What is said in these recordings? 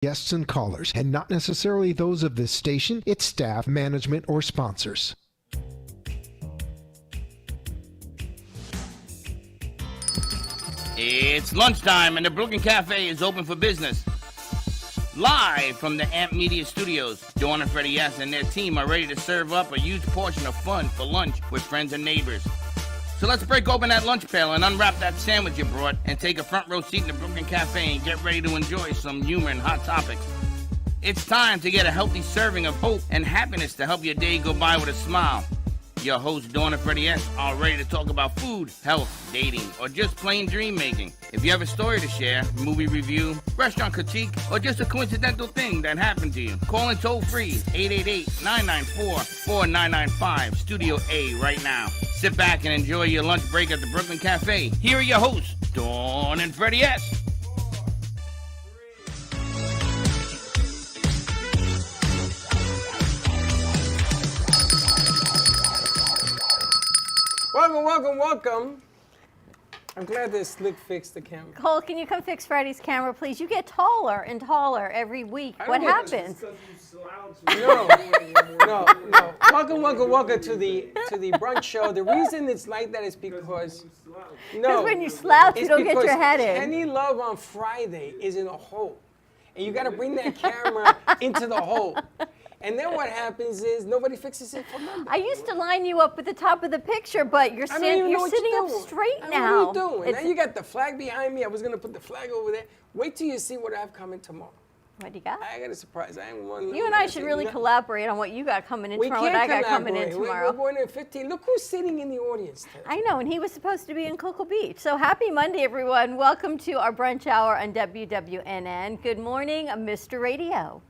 Guests and callers, and not necessarily those of this station, its staff, management, or sponsors. It's lunchtime and the Brooklyn Cafe is open for business. Live from the AMP Media Studios, Dawn and Freddie S. and their team are ready to serve up a huge portion of fun for lunch with friends and neighbors. So let's break open that lunch pail and unwrap that sandwich you brought and take a front row seat in the Brooklyn Cafe and get ready to enjoy some humor and hot topics. It's time to get a healthy serving of hope and happiness to help your day go by with a smile. Your hosts, Dawn and Freddie S., are ready to talk about food, health, dating, or just plain dream making. If you have a story to share, movie review, restaurant critique, or just a coincidental thing that happened to you, call in toll free 888-994-4995, Studio A right now. Sit back and enjoy your lunch break at the Brooklyn Cafe. Here are your hosts, Dawn and Freddie S. Welcome. I'm glad that Slick fixed the camera. Cole, can you come fix Freddie's camera, please? You get taller and taller every week. What happens? No. Welcome to the brunch show. The reason it's like that is because When you slouch, you don't get your head in. Kenny Love on Friday is in a hole, and you got to bring that camera into the hole. And then what happens is nobody fixes it for Monday. I used to line you up at the top of the picture, but you're sitting up straight now. What are you doing? Now you got the flag behind me. I was going to put the flag over there. Wait till you see what I have coming tomorrow. What do you got? I got a surprise. I ain't one. You and I should really collaborate on what you got coming in tomorrow and I got coming in tomorrow. We're going in 15. Look who's sitting in the audience today. I know, and he was supposed to be in Cocoa Beach. So happy Monday, everyone. Welcome to our brunch hour on WWNN. Good morning, Mr. Radio.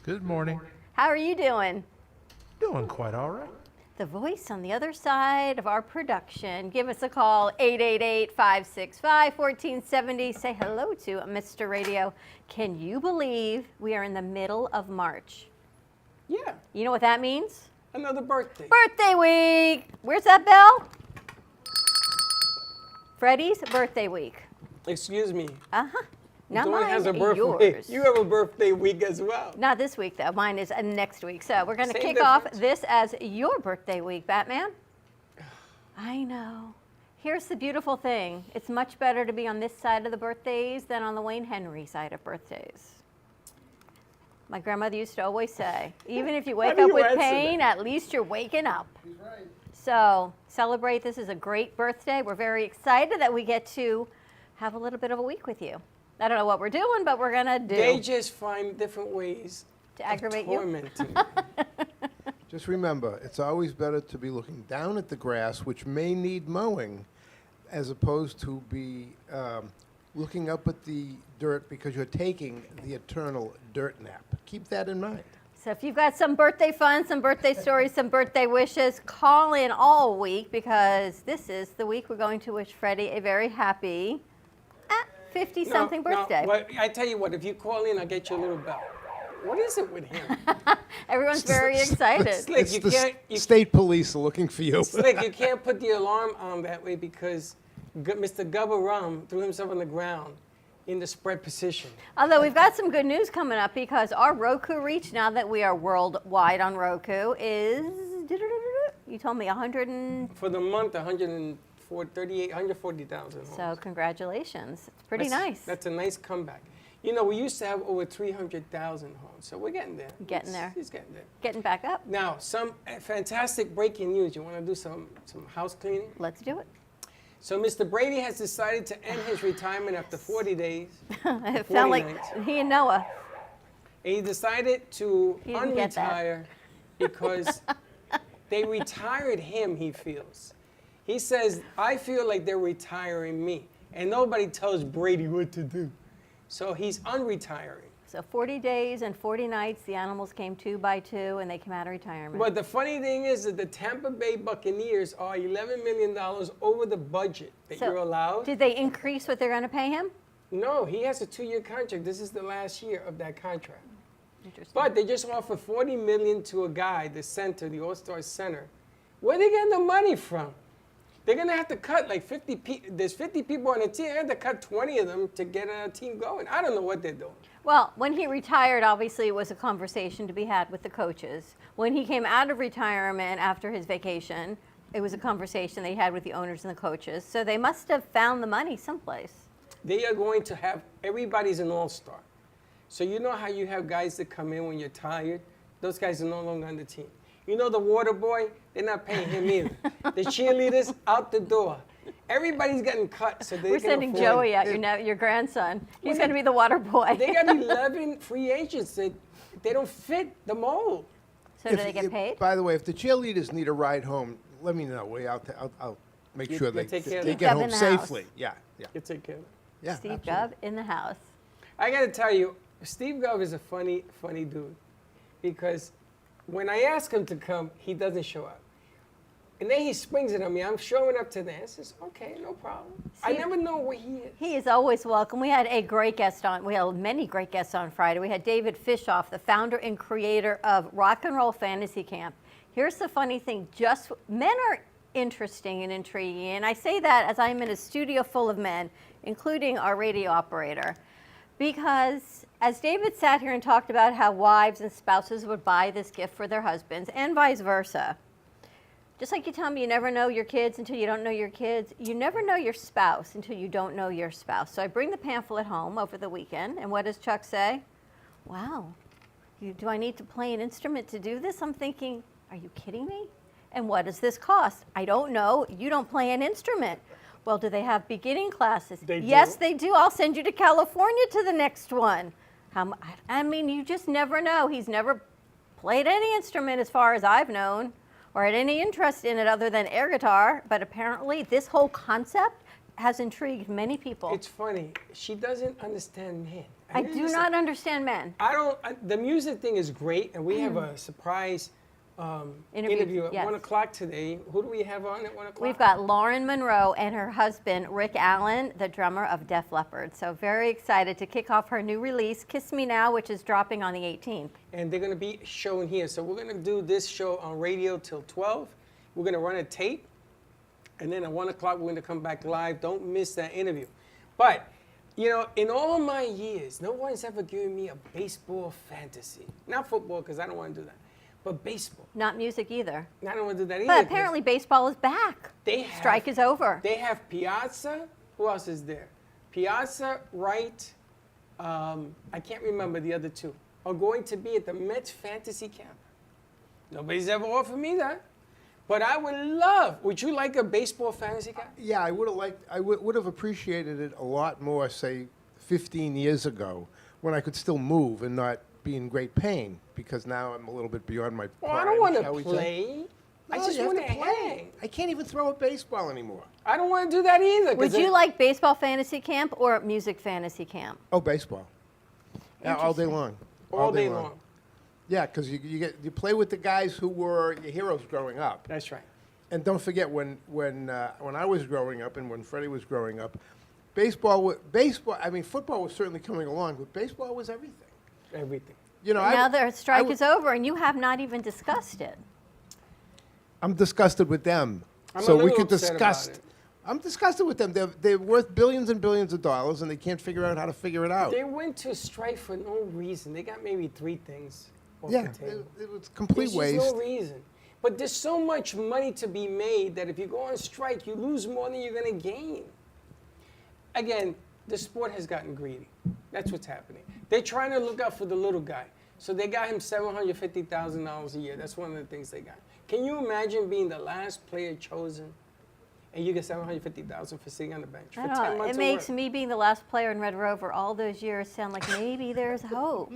Good morning. How are you doing? Doing quite all right. The voice on the other side of our production. Give us a call, 888-565-1470. Say hello to Mr. Radio. Can you believe we are in the middle of March? Yeah. You know what that means? Another birthday. Birthday week. Where's that bell? Freddie's birthday week. Excuse me. Uh-huh. Not Dawn mine, has a birthday. yours. You have a birthday week as well. Not this week, though. Mine is next week. So we're going to Same kick off difference. this as your birthday week, Batman. I know. Here's the beautiful thing. It's much better to be on this side of the birthdays than on the Wayne Henry side of birthdays. My grandmother used to always say, even if you wake up with pain, at least you're waking up. He's right. So celebrate. This is a great birthday. We're very excited that we get to have a little bit of a week with you. I don't know what we're doing, but we're going to do. They just find different ways to aggravate tormenting. Just remember, it's always better to be looking down at the grass, which may need mowing, as opposed to be looking up at the dirt because you're taking the eternal dirt nap. Keep that in mind. So if you've got some birthday fun, some birthday stories, some birthday wishes, call in all week because this is the week we're going to wish Freddie a very happy 50-something birthday. No, I tell you what, if you call in, I'll get you a little bell. What is it with him? Everyone's very excited. Slick, It's the state police are looking for you. Slick, you can't put the alarm on that way because Mr. Gubba Rum threw himself on the ground in the spread position. Although we've got some good news coming up because our Roku reach, now that we are worldwide on Roku, is, you told me 100 and... For the month, 140,000 homes. So congratulations. It's pretty nice. That's a nice comeback. You know, we used to have over 300,000 homes, so we're getting there. Getting there. He's getting there. Getting back up. Now, some fantastic breaking news. You want to do some house cleaning? Let's do it. So Mr. Brady has decided to end his retirement after 40 days. It felt like he and Noah. And he decided to He didn't get that. unretire because they retired him, he feels. He says, I feel like they're retiring me. And nobody tells Brady what to do. So he's unretiring. So 40 days and 40 nights, the animals came 2 by 2, and they came out of retirement. But the funny thing is that the Tampa Bay Buccaneers are $11 million over the budget that you're allowed. Did they increase what they're going to pay him? No, he has a 2-year contract. This is the last year of that contract. Interesting. But they just offered $40 million to a guy, the center, the All-Star center. Where are they getting the money from? They're going to have to cut like 50 people. There's 50 people on the team. They have to cut 20 of them to get a team going. I don't know what they're doing. Well, when he retired, obviously it was a conversation to be had with the coaches. When he came out of retirement after his vacation, it was a conversation they had with the owners and the coaches. So they must have found the money someplace. They are going to have, everybody's an all-star. So you know how you have guys that come in when you're tired? Those guys are no longer on the team. You know the water boy? They're not paying him either. The cheerleaders, out the door. Everybody's getting cut, so they We're can sending afford Joey it. out, your grandson. He's going to be the water boy. They got 11 free agents that they don't fit the mold. So do they get paid? By the way, if the cheerleaders need a ride home, let me know. I'll make sure they take care of they that. get Steve home Gubb in the house. safely. Yeah, yeah, You take care of it. yeah. Steve absolutely. Gubb in the house. I got to tell you, Steve Gubb is a funny dude because when I ask him to come, he doesn't show up. And then he springs it on me. I'm showing up to this. I says, okay, no problem. I See- never know where he is. He is always welcome. We had a great guest on. We had many great guests on Friday. We had David Fishoff, the founder and creator of Rock and Roll Fantasy Camp. Here's the funny thing: men are interesting and intriguing, and I say that as I'm in a studio full of men, including our radio operator, because as David sat here and talked about how wives and spouses would buy this gift for their husbands, and vice versa. Just like you tell me you never know your kids until you don't know your kids, you never know your spouse until you don't know your spouse. So I bring the pamphlet home over the weekend, and what does Chuck say? Wow, do I need to play an instrument to do this? I'm thinking, are you kidding me? And what does this cost? I don't know. You don't play an instrument. Well, do they have beginning classes? They Yes, do. they do. I'll send you to California to the next one. I mean, you just never know. He's never played any instrument as far as I've known, or had any interest in it other than air guitar, but apparently this whole concept has intrigued many people. It's funny. She doesn't understand men. I do not understand men. I don't. The music thing is great, and we have a surprise interview at yes. 1 o'clock today. Who do we have on at 1 o'clock? We've got Lauren Monroe and her husband, Rick Allen, the drummer of Def Leppard. So very excited to kick off her new release, Kiss Me Now, which is dropping on the 18th. And they're going to be showing here. So we're going to do this show on radio till 12. We're going to run a tape. And then at 1 o'clock, we're going to come back live. Don't miss that interview. But, you know, in all my years, no one's ever given me a baseball fantasy. Not football, because I don't want to do that. But baseball. Not music either. I don't want to do that either. But 'cause apparently baseball is back. they have, Strike is over. They have Piazza. Who else is there? Piazza, Wright. I can't remember the other two. Are going to be at the Mets Fantasy Camp. Nobody's ever offered me that. But I would love. Would you like a baseball fantasy camp? Yeah, I would have liked. I would have appreciated it a lot more, say, 15 years ago, when I could still move and not be in great pain. Because now I'm a little bit beyond my Well, prime. I don't want shall to we say. play. I No, just you have want to to play. hang. I can't even throw a baseball anymore. I don't want to do that either. 'cause Would you like baseball fantasy camp or music fantasy camp? Oh, baseball. Yeah, all day long. all day long? Yeah, because you play with the guys who were your heroes growing up. That's right. And don't forget when I was growing up and when Freddie was growing up, baseball. I mean, football was certainly coming along, but baseball was everything. Everything. You know, Now the strike would- is over and you have not even discussed it. I'm disgusted with them. I'm so a we little could upset about discuss. it. I'm disgusted with them. They're worth billions and billions of dollars, and they can't figure out how to figure it out. They went to strike for no reason. They got maybe 3 things off Yeah, the table. it was complete There's just waste. no reason. But there's so much money to be made that if you go on strike, you lose more than you're going to gain. Again, the sport has gotten greedy. That's what's happening. They're trying to look out for the little guy. So they got him $750,000 a year. That's one of the things they got. Can you imagine being the last player chosen and you get $750,000 for sitting on the bench for I 10 don't know. months It of makes work? me being the last player in Red Rover all those years sound like maybe there's hope.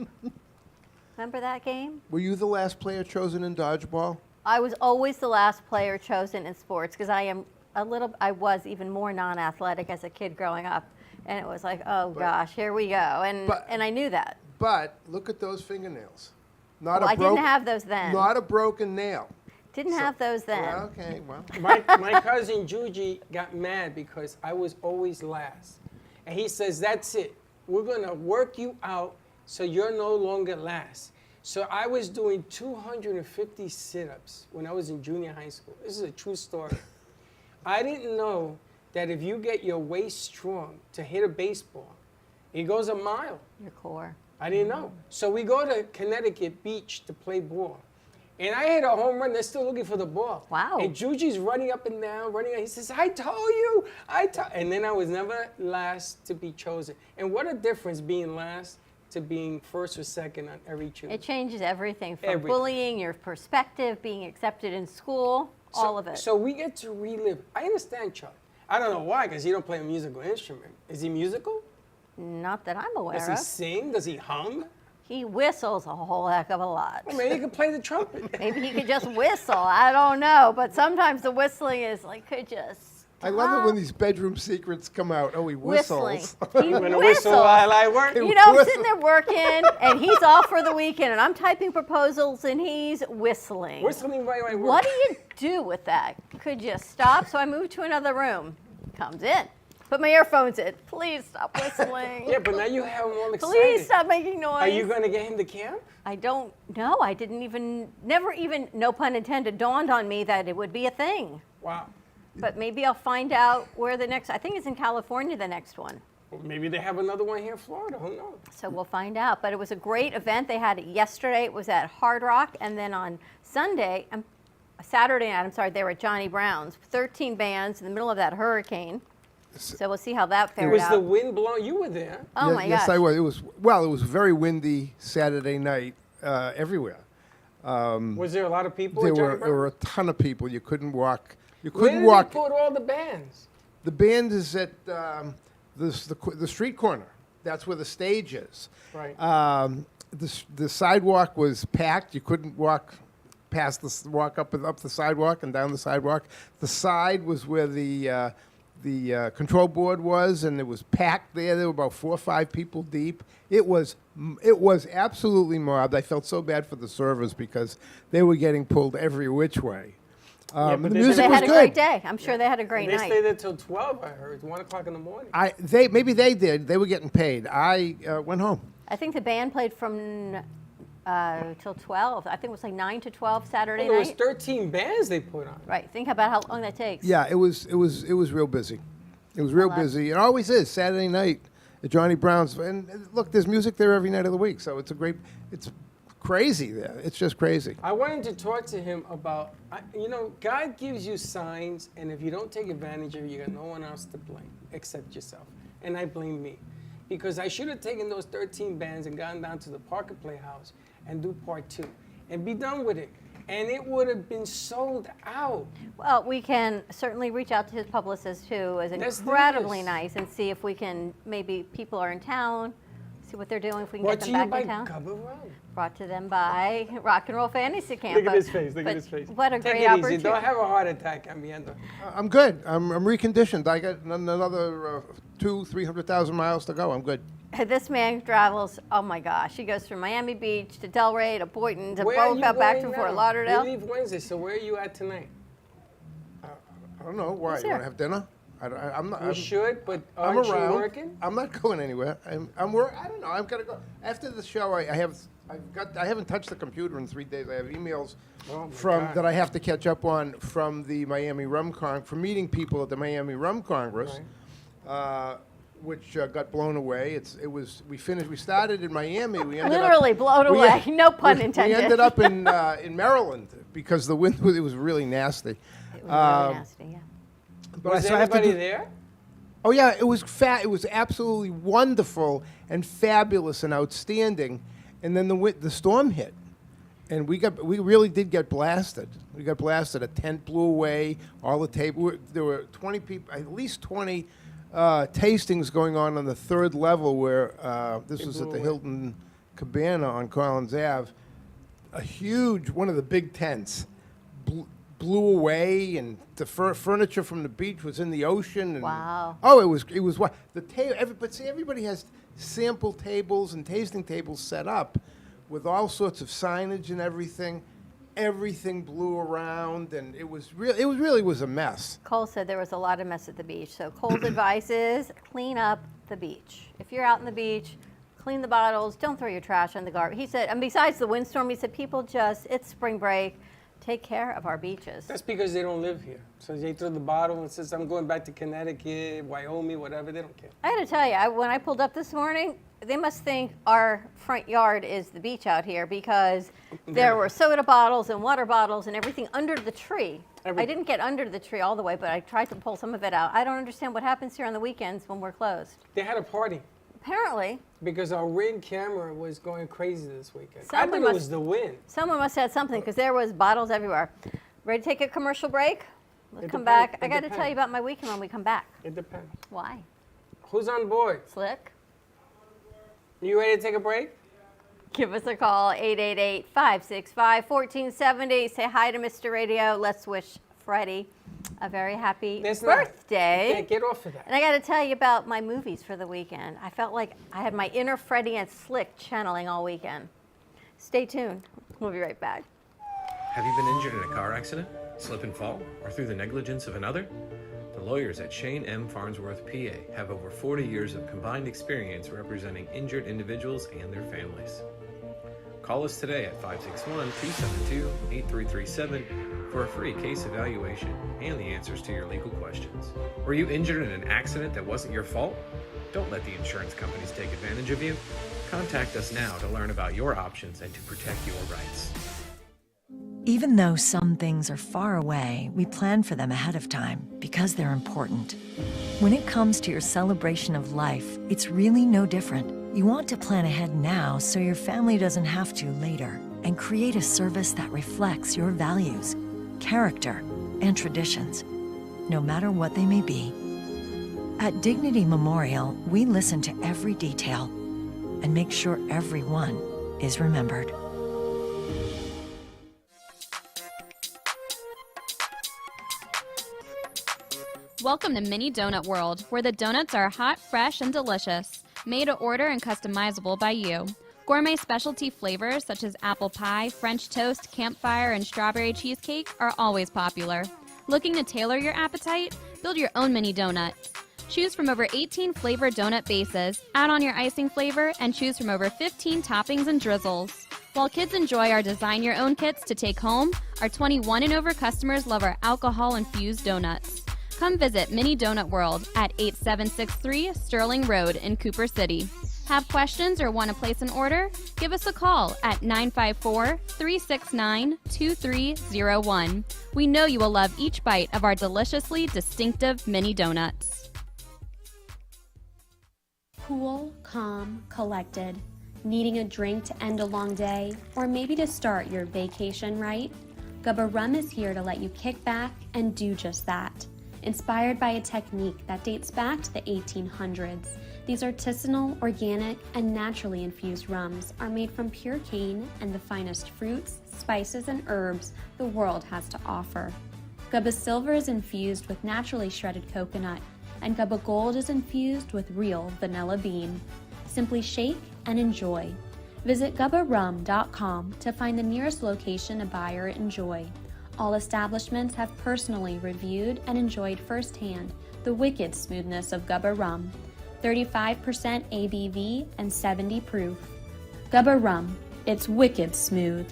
Remember that game? Were you the last player chosen in dodgeball? I was always the last player chosen in sports because I was even more non-athletic as a kid growing up. And it was like, oh gosh, here we go. And I knew that. But look at those fingernails. Not Well, a I didn't broken- have those then. Not a broken nail. Didn't have those then. Well, okay, well. My cousin Juji got mad because I was always last. And he says, that's it. We're going to work you out so you're no longer last. So I was doing 250 sit-ups when I was in junior high school. This is a true story. I didn't know that if you get your waist strong to hit a baseball, it goes a mile. Your core. I didn't know. So we go to Connecticut Beach to play ball. And I hit a home run. They're still looking for the ball. Wow. And Juji's running up and down, running. He says, I told you. And then I was never last to be chosen. And what a difference being last to being first or second on every choose. It changes everything from Everything. bullying, your perspective, being accepted in school, all of it. So we get to relive. I understand Chuck. I don't know why, because he don't play a musical instrument. Is he musical? Not that I'm aware Does he of. sing? Does he hum? He whistles a whole heck of a lot. Well, maybe he could play the trumpet. Maybe he could just whistle. I don't know. But sometimes the whistling is like, could just. I love it when these bedroom secrets come out. Oh, he Whistling. whistles. He I'm gonna whistles. whistle while I work. You know, I'm sitting there working, and he's off for the weekend, and I'm typing proposals, and he's whistling. Whistling while I work. What do you do with that? Could you stop? So I moved to another room. Comes in. Put my earphones in. Please stop whistling. Yeah, but now you have him all excited. Please stop making noise. Are you going to get him to camp? I don't know. I didn't even, never even, no pun intended, dawned on me that it would be a thing. Wow. But maybe I'll find out where the next, I think it's in California, the next one. Well, maybe they have another one here in Florida. Who knows? So we'll find out. But it was a great event. They had it yesterday. It was at Hard Rock. And then on Sunday, Saturday night, I'm sorry, they were at Johnny Brown's. 13 bands in the middle of that hurricane. So we'll see how that fared Was out. the wind blowing? You were there. Oh my Yes, gosh. I was. It was very windy Saturday night everywhere. Was there a lot of people? There at Johnny were Brown? a ton of people. You couldn't walk. You Where couldn't did walk. they put all the bands? The band is at the street corner. That's where the stage is. Right. The sidewalk was packed. You couldn't walk past walk up the sidewalk and down the sidewalk. The side was where the control board was, and it was packed there. There were about 4 or 5 people deep. It was absolutely mobbed. I felt so bad for the servers because they were getting pulled every which way. but The they- music They was had a good. great day. I'm sure they had a great They night. stayed there till 12, I heard. 1 o'clock in the morning. Maybe they did. They were getting paid. I went home. I think the band played from till 12. I think it was like 9 to 12 Saturday There was night. 13 bands they put on. Right. Think about how long that takes. Yeah, it was real busy. It was real love- busy. It always is Saturday night at Johnny Brown's. And look, there's music there every night of the week, so it's crazy there. It's just crazy. I wanted to talk to him about, God gives you signs, and if you don't take advantage of it, you got no one else to blame except yourself. And I blame me. Because I should have taken those 13 bands and gone down to the Parker Playhouse and do part 2 and be done with it. And it would have been sold out. Well, we can certainly reach out to his publicist, who is Let's do incredibly this. nice, and see if we can, maybe people are in town, see what they're doing, if we can Brought get to them you back by in town. Gubba Rum. Brought to them by Rock and Roll Fantasy Camp. Look at But- his face. Look but at his face. What a Take great it opportunity. easy. Don't have a heart attack, Amiendo. I'm good. I'm reconditioned. I got another 200,000-300,000 miles to go. I'm good. This man travels, oh my gosh, he goes from Miami Beach to Delray to Boynton to Where are you Boca, back to going Fort now? Lauderdale. We leave Wednesday, so where are you at tonight? I don't know why. Who's You want here? to have dinner? I'm not. You should, but I'm aren't you around. working? I'm not going anywhere. I'm work. I don't know. I'm gonna go after the show. I haven't touched the computer in 3 days. I have emails Oh, my from God. that I have to catch up on from the Miami Rum from meeting people at the Miami Rum Congress, which got blown away. We finished. We started in Miami. We ended Literally up, blown we- away. No pun intended. We ended up in Maryland because the wind it was really nasty. It was really nasty, yeah. But Was so I have to anybody do- there? Oh yeah, it was It was absolutely wonderful and fabulous and outstanding. And then the storm hit, and we really did get blasted. We got blasted. A tent blew away. All the table. There were 20 people, at least 20 tastings going on the 3rd level, where this was blew at the away. Hilton Cabana on Collins Ave. A huge one of the big tents blew away, and the furniture from the beach was in the ocean. And Wow. Oh, it was what the table. But see, everybody has sample tables and tasting tables set up with all sorts of signage and everything. Everything blew around, and it really was a mess. Cole said there was a lot of mess at the beach. So Cole's advice is clean up the beach. If you're out on the beach, clean the bottles. Don't throw your trash on the garbage. He said, and besides the windstorm, he said people it's spring break. Take care of our beaches. That's because they don't live here. So they throw the bottle and says, I'm going back to Connecticut, Wyoming, whatever. They don't care. I had to tell you, when I pulled up this morning, they must think our front yard is the beach out here because there were soda bottles and water bottles and everything under the tree. I didn't get under the tree all the way, but I tried to pull some of it out. I don't understand what happens here on the weekends when we're closed. They had a party Apparently, because our Ring camera was going crazy this weekend. I Someone think it must- was the wind. someone must have had something because there was bottles everywhere. Ready to take a commercial break? Let's It come depends. back. I It got to depends. tell you about my weekend when we come back. It depends. Why? Who's on board? Slick? You ready to take a break? Give us a call, 888-565-1470. Say hi to Mr. Radio. Let's wish Freddie a very happy That's not- birthday. Yeah, get off of that. And I got to tell you about my movies for the weekend. I felt like I had my inner Freddie and Slick channeling all weekend. Stay tuned. We'll be right back. Have you been injured in a car accident, slip and fall, or through the negligence of another? The lawyers at Shane M. Farnsworth, PA have over 40 years of combined experience representing injured individuals and their families. Call us today at 561-272-8337 for a free case evaluation and the answers to your legal questions. Were you injured in an accident that wasn't your fault? Don't let the insurance companies take advantage of you. Contact us now to learn about your options and to protect your rights. Even though some things are far away, we plan for them ahead of time because they're important. When it comes to your celebration of life, it's really no different. You want to plan ahead now so your family doesn't have to later, and create a service that reflects your values, character, and traditions, no matter what they may be. At Dignity Memorial, we listen to every detail and make sure everyone is remembered. Welcome to Mini Donut World, where the donuts are hot, fresh, and delicious, made to order and customizable by you. Gourmet specialty flavors such as apple pie, French toast, campfire, and strawberry cheesecake are always popular. Looking to tailor your appetite? Build your own mini donuts. Choose from over 18 flavored donut bases, add on your icing flavor, and choose from over 15 toppings and drizzles. While kids enjoy our design your own kits to take home, our 21 and over customers love our alcohol-infused donuts. Come visit Mini Donut World at 8763 Sterling Road in Cooper City. Have questions or want to place an order? Give us a call at 954-369-2301. We know you will love each bite of our deliciously distinctive mini donuts. Cool, calm, collected. Needing a drink to end a long day, or maybe to start your vacation right? Gubba Rum is here to let you kick back and do just that. Inspired by a technique that dates back to the 1800s, these artisanal, organic, and naturally infused rums are made from pure cane and the finest fruits, spices, and herbs the world has to offer. Gubba Silver is infused with naturally shredded coconut, and Gubba Gold is infused with real vanilla bean. Simply shake and enjoy. Visit GubbaRum.com to find the nearest location to buy or enjoy. All establishments have personally reviewed and enjoyed firsthand the wicked smoothness of Gubba Rum. 35% ABV and 70 proof. Gubba Rum, it's wicked smooth.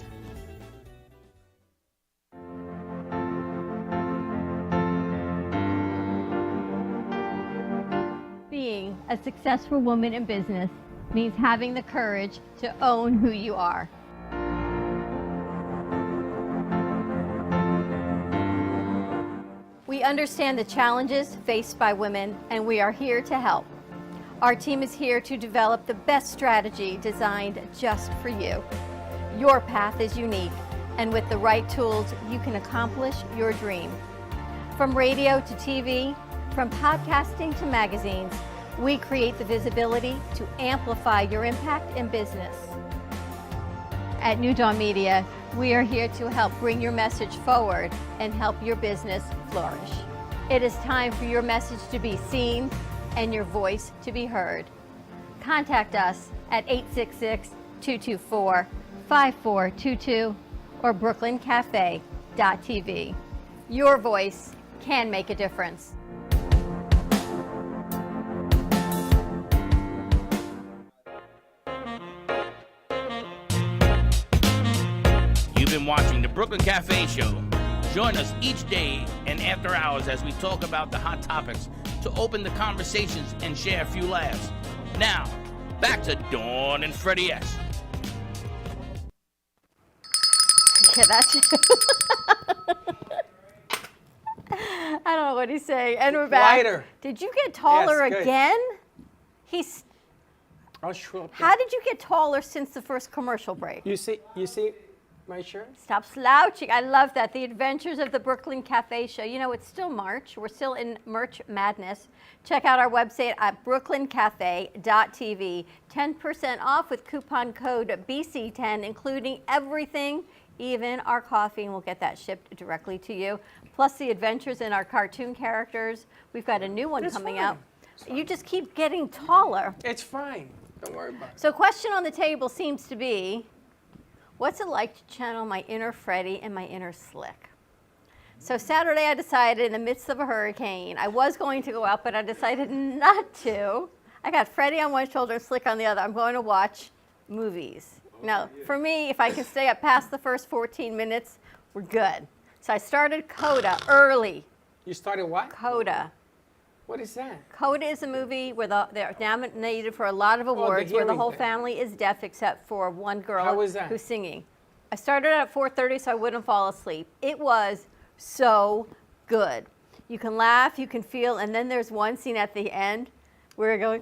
Being a successful woman in business means having the courage to own who you are. We understand the challenges faced by women, and we are here to help. Our team is here to develop the best strategy designed just for you. Your path is unique, and with the right tools, you can accomplish your dream. From radio to TV, from podcasting to magazines, we create the visibility to amplify your impact in business. At New Dawn Media, we are here to help bring your message forward and help your business flourish. It is time for your message to be seen and your voice to be heard. Contact us at 866-224-5422 or brooklyncafe.tv. Your voice can make a difference. You've been watching the Brooklyn Cafe Show. Join us each day and after hours as we talk about the hot topics to open the conversations and share a few laughs. Now, back to Dawn and Freddie S. Yeah, that's I don't know what he's saying. And we're back. Wider. Did you get taller Yes, good. again? He's. I'll show up. How did you get taller since the first commercial break? You see my shirt? Stop slouching. I love that. The Adventures of the Brooklyn Cafe Show. You know, it's still March. We're still in Merch Madness. Check out our website at brooklyncafe.tv. 10% off with coupon code BC10, including everything, even our coffee, and we'll get that shipped directly to you. Plus the adventures in our cartoon characters. We've got a new one It's coming fine. out. You just keep getting taller. It's fine. Don't worry about it. So question on the table seems to be, what's it like to channel my inner Freddie and my inner Slick? So Saturday I decided in the midst of a hurricane, I was going to go out, but I decided not to. I got Freddie on one shoulder and Slick on the other. I'm going to watch movies. Now, for me, if I can stay up past the first 14 minutes, we're good. So I started Coda early. You started what? Coda. What is that? Coda is a movie where they're nominated for a lot of awards, where the hearing whole thing. family is deaf except for one girl How was that? who's singing. I started at 4:30 so I wouldn't fall asleep. It was so good. You can laugh, you can feel, and then there's one scene at the end where you're going,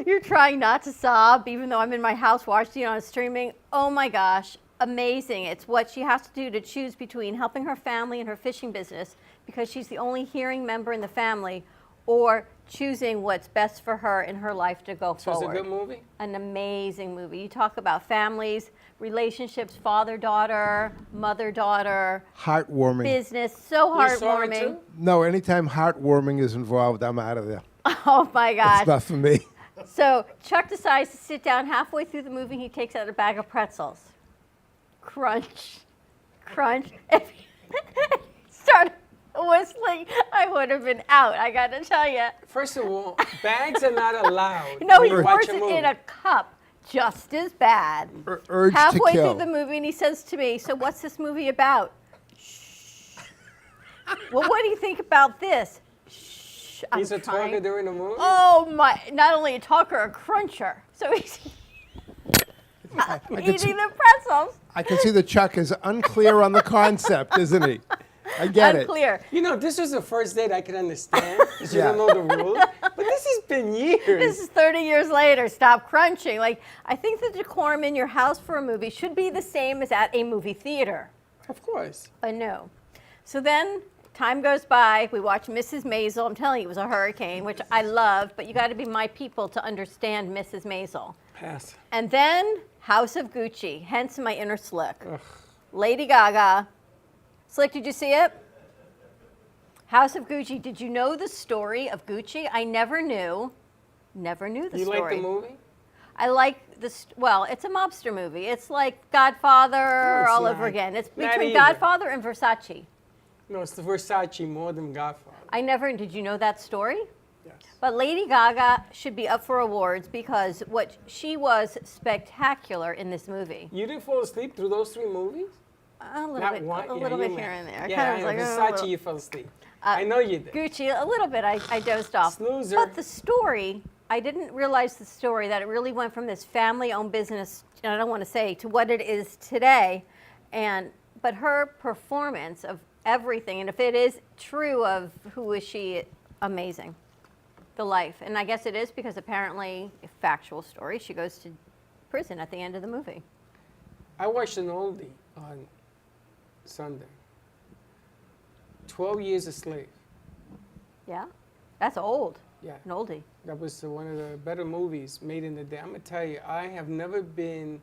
you're trying not to sob, even though I'm in my house watching it on streaming. Oh my gosh, amazing. It's what she has to do to choose between helping her family and her fishing business, because she's the only hearing member in the family, or choosing what's best for her in her life to go So forward. it's a good movie? An amazing movie. You talk about families, relationships, father-daughter, mother-daughter, Heartwarming. business, so You saw it heartwarming. too? No, anytime heartwarming is involved, I'm out of there. Oh my gosh. It's not for me. So Chuck decides to sit down halfway through the movie. He takes out a bag of pretzels. Crunch, crunch. If he started whistling, I would have been out. I got to tell you. First of all, bags are not allowed. No, when he you pours watch a it movie. in a cup, just as bad. Urge Halfway to kill. through the movie, and he says to me, "So what's this movie about?" Shh. Well, what do you think about this? Shh. I'm He's a trying- talker during the movie? Oh my! Not only a talker, a cruncher. So he's I can eating see- the pretzels. I can see that Chuck is unclear on the concept, isn't he? I get Unclear. You know, this was the first date I could understand, because Yeah. you don't know the rules. But this has been years. This is 30 years later. Stop crunching. Like, I think the decorum in your house for a movie should be the same as at a movie theater. Of course. But no. So then time goes by. We watch Mrs. Maisel. I'm telling you, it was a hurricane, which I loved, but you got to be my people to understand Mrs. Maisel. Pass. And then House of Gucci, hence my inner Slick. Lady Gaga. Slick, did you see it? House of Gucci. Did you know the story of Gucci? I never knew. Never knew the You story. like the movie? I like this. Well, it's a mobster movie. It's like Godfather it's all not. over again. It's Not between either. Godfather and Versace. No, it's the Versace more than Godfather. I never. Did you know that story? Yes. But Lady Gaga should be up for awards because what she was spectacular in this movie. You didn't fall asleep through those 3 movies? A little Not bit, one. a Yeah, little you bit may. here and there. I Yeah, kind I of know. was like, Versace, oh, well. you fell asleep. I know you did. Gucci, a little bit. I dozed off. Snoozer. But the story, I didn't realize the story that it really went from this family-owned business, and I don't want to say, to what it is today. But her performance of everything, and if it is true of who is she, amazing. The life. And I guess it is because apparently, a factual story, she goes to prison at the end of the movie. I watched an oldie on Sunday. 12 Years a Slave. Yeah? That's old. Yeah. An oldie. That was one of the better movies made in the day. I'm going to tell you, I have never been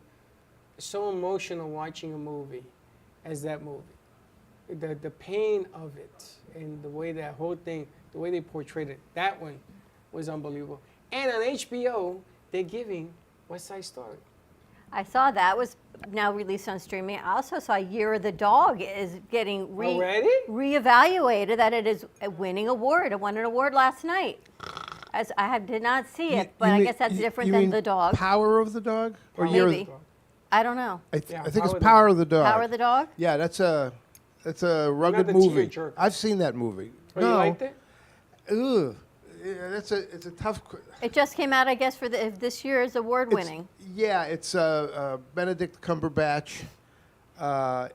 so emotional watching a movie as that movie. The pain of it and the way that whole thing, the way they portrayed it, that one was unbelievable. And on HBO, they're giving West Side Story. I saw that was now released on streaming. I also saw Year of the Dog is getting Already? reevaluated, that it is a winning award. It won an award last night. As did not see it, but I guess that's different than the dog. Power of the Dog? Or Year of Maybe. the- I don't know. Yeah, I think Power it's of the Power Dog. of the Dog. Power of the Dog? Yeah, that's a rugged the movie. tearjerker. I've seen that movie. Oh, you liked it? Ugh. It's a tough. It just came out, I guess, for this year's award winning. Yeah, it's Benedict Cumberbatch. I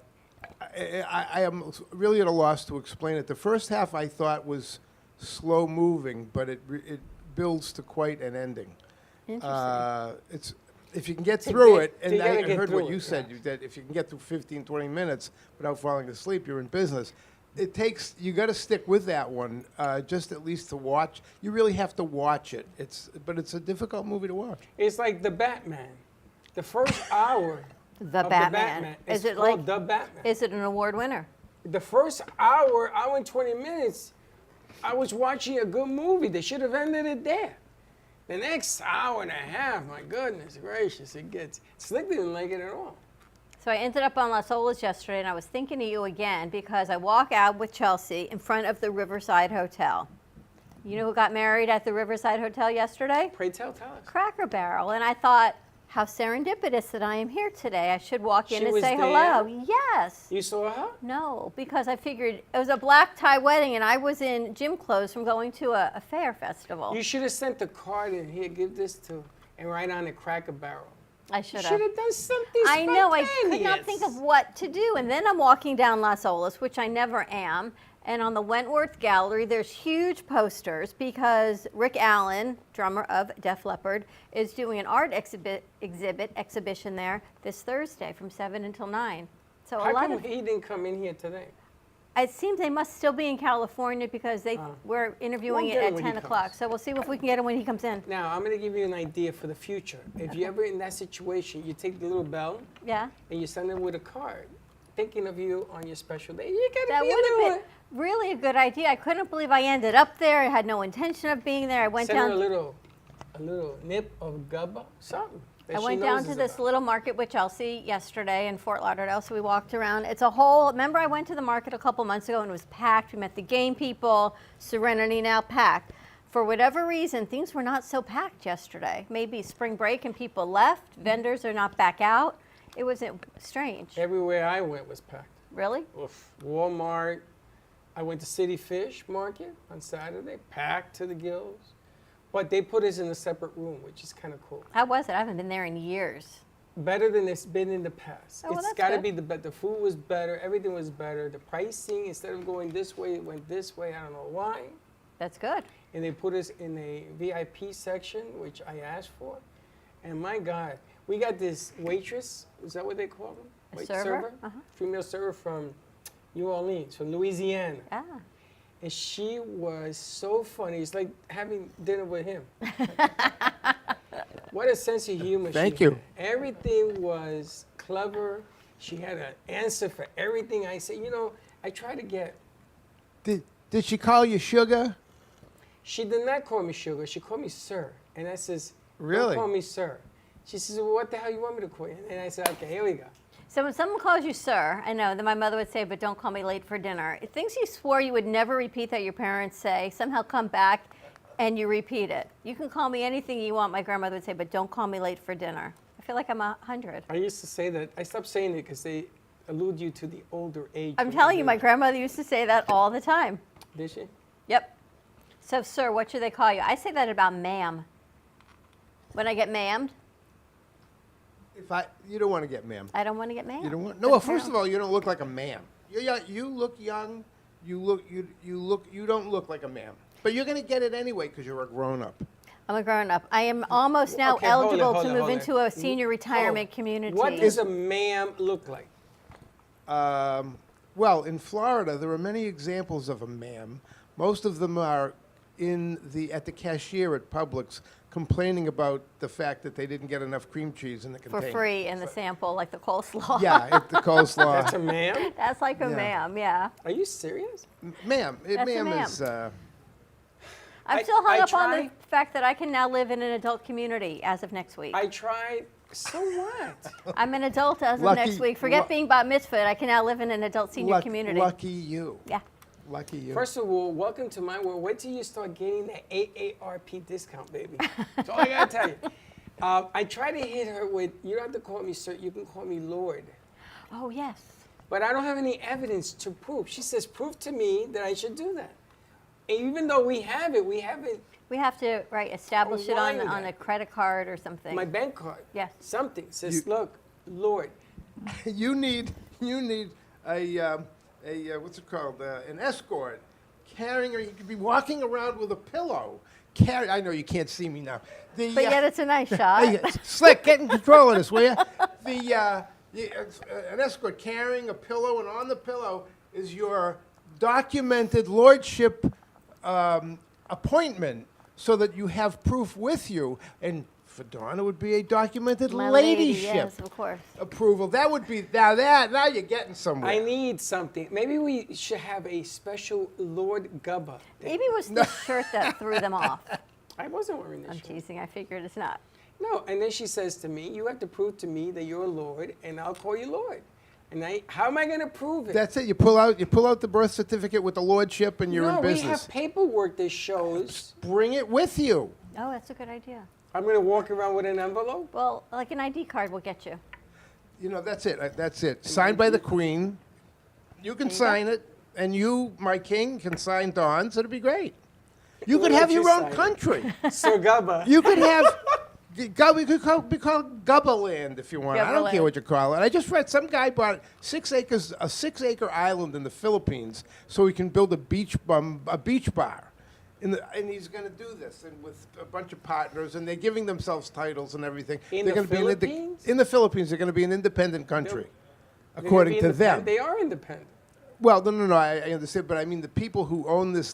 am really at a loss to explain it. The first half I thought was slow moving, but it builds to quite an ending. Interesting. It's if you can get through it, you and gotta I get heard through what you it, said, that if you can get through 15, 20 minutes without falling asleep, you're in business. It takes, you got to stick with that one, just at least to watch. You really have to watch it. But it's a difficult movie to watch. It's like The Batman. The first hour The of Batman. The Batman Is it called like? The Batman. Is it an award winner? The first hour and 20 minutes, I was watching a good movie. They should have ended it there. The next hour and a half, my goodness gracious, Slick didn't like it at all. So I ended up on Las Olas yesterday, and I was thinking of you again because I walk out with Chelsea in front of the Riverside Hotel. You know who got married at the Riverside Hotel yesterday? Pray tell us. Cracker Barrel. And I thought, how serendipitous that I am here today. I should walk in She and was say there? hello. Yes. You saw her? No, because I figured it was a black tie wedding, and I was in gym clothes from going to a fair festival. You should have sent the card in here, give this to, and write on the Cracker Barrel. I should Should have. have done something I know, I could not spontaneous. think of what to do. And then I'm walking down Las Olas, which I never am. And on the Wentworth Gallery, there's huge posters because Rick Allen, drummer of Def Leppard, is doing an art exhibition there this Thursday from 7 until 9. So How a lot come of he didn't come in here today? it seems they must still be in California because we're interviewing We'll it get him at when he 10 o'clock. comes. So we'll see if we can get him when he comes in. Now, I'm going to give you an idea for the future. If you're ever in that situation, you take the little bell Yeah. and you send them with a card, thinking of you on your special day. You got That to be would a have little. been really a good idea. I couldn't believe I ended up there. I had no intention of being there. I went Send her down. a little nip of gubba, something. that I she went knows down to is this about. little market with Chelsea yesterday in Fort Lauderdale, so we walked around. It's a whole, remember I went to the market a couple months ago and it was packed. We met the game people, Serenity now packed. For whatever reason, things were not so packed yesterday. Maybe spring break and people left, vendors are not back out. It was strange. Everywhere I went was packed. Really? Oof. Walmart. I went to City Fish Market on Saturday, packed to the gills. But they put us in a separate room, which is kind of cool. How was it? I haven't been there in years. Better than it's been in the past. Oh, well, It's that's got to good. be the food was better, everything was better. The pricing, instead of going this way, it went this way. I don't know why. That's good. And they put us in a VIP section, which I asked for. And my God, we got this waitress. Is that what they call them? A server? Uh-huh. Female server from New Orleans, from Louisiana. Ah. And she was so funny. It's like having dinner with him. What a sense of humor Thank she you. had. Everything was clever. She had an answer for everything I said. You know, I try to get. Did she call you sugar? She did not call me sugar. She called me sir. And I says, Really? Don't call me sir. She says, well, what the hell you want me to call you? And I said, okay, here we go. So when someone calls you sir, I know that my mother would say, but don't call me late for dinner. Things you swore you would never repeat that your parents say, somehow come back and you repeat it. You can call me anything you want, my grandmother would say, but don't call me late for dinner. I feel like I'm 100. I used to say that. I stopped saying it because they allude you to the older age. I'm when telling do you, my that. grandmother used to say that all the time. Did she? Yep. So sir, what should they call you? I say that about ma'am. When I get ma'amed, You don't want to get ma'am. I don't want to get ma'amed. You don't want. No, well, first of all, you don't look like a ma'am. You look young. You don't look like a ma'am. But you're going to get it anyway because you're a grown up. I'm a grown up. I am almost now Okay, hold it, eligible hold to it, move hold it. into a senior retirement Oh, community. What does a ma'am look like? Well, in Florida, there are many examples of a ma'am. Most of them are at the cashier at Publix complaining about the fact that they didn't get enough cream cheese in the for container. free in the sample, like the coleslaw. Yeah, at the coleslaw. That's a ma'am? That's like a Yeah. ma'am, yeah. Are you serious? Ma'am, That's a ma'am ma'am. is. I'm I- still hung I up on the tried- fact that I can now live in an adult community as of next week. I tried. So what? I'm an adult as of Lucky- next week. Forget being bat mitzvah. I can now live in an adult senior community. Lucky you. Yeah. Lucky you. First of all, welcome to my world. Wait till you start getting the AARP discount, baby. That's all I gotta tell you. I try to hit her with, you don't have to call me sir, you can call me Lord. Oh, yes. But I don't have any evidence to prove. She says, prove to me that I should do that. even though we have it, we haven't. We have to, establish it on Align that. a credit card or something. My bank card. Yes. Something says, look, Lord. You need a what's it called? An escort carrying, or you could be walking around with a pillow. I know you can't see me now. But yet it's a nice shot. Slick, get in control of this, will you? An escort carrying a pillow, and on the pillow is your documented lordship appointment, so that you have proof with you. And for Dawn, it would be a documented My lady, ladyship yes, of course. approval. That would be now you're getting somewhere. I need something. Maybe we should have a special Lord Gubba. Maybe it was the shirt that threw them off. I wasn't wearing this I'm shirt. teasing. I figured it's not. No, and then she says to me, you have to prove to me that you're a Lord, and I'll call you Lord. And how am I going to prove it? That's it. You pull out the birth certificate with the lordship, and you're in No, we business. have paperwork that shows. Bring it with you. Oh, that's a good idea. I'm going to walk around with an envelope? Well, like an ID card will get you. You know, that's it. That's it. Signed by the Queen. You can sign it, and you, my king, can sign Dawn's. It'll be great. You could We'll have let you your own sign it. country. Sir Gubba. You could have. We could be called Gubbaland if you want. I don't care Gubbaland. what you call it. I just read some guy bought 6 acres, a 6-acre island in the Philippines, so he can build a beach bar. And he's going to do this, and with a bunch of partners, and they're giving themselves titles and everything. In They're the gonna Philippines? in the Philippines, they're going to be an independent country, They're gonna according be to them. independent. They are independent. Well, no, I understand, but I mean the people who own this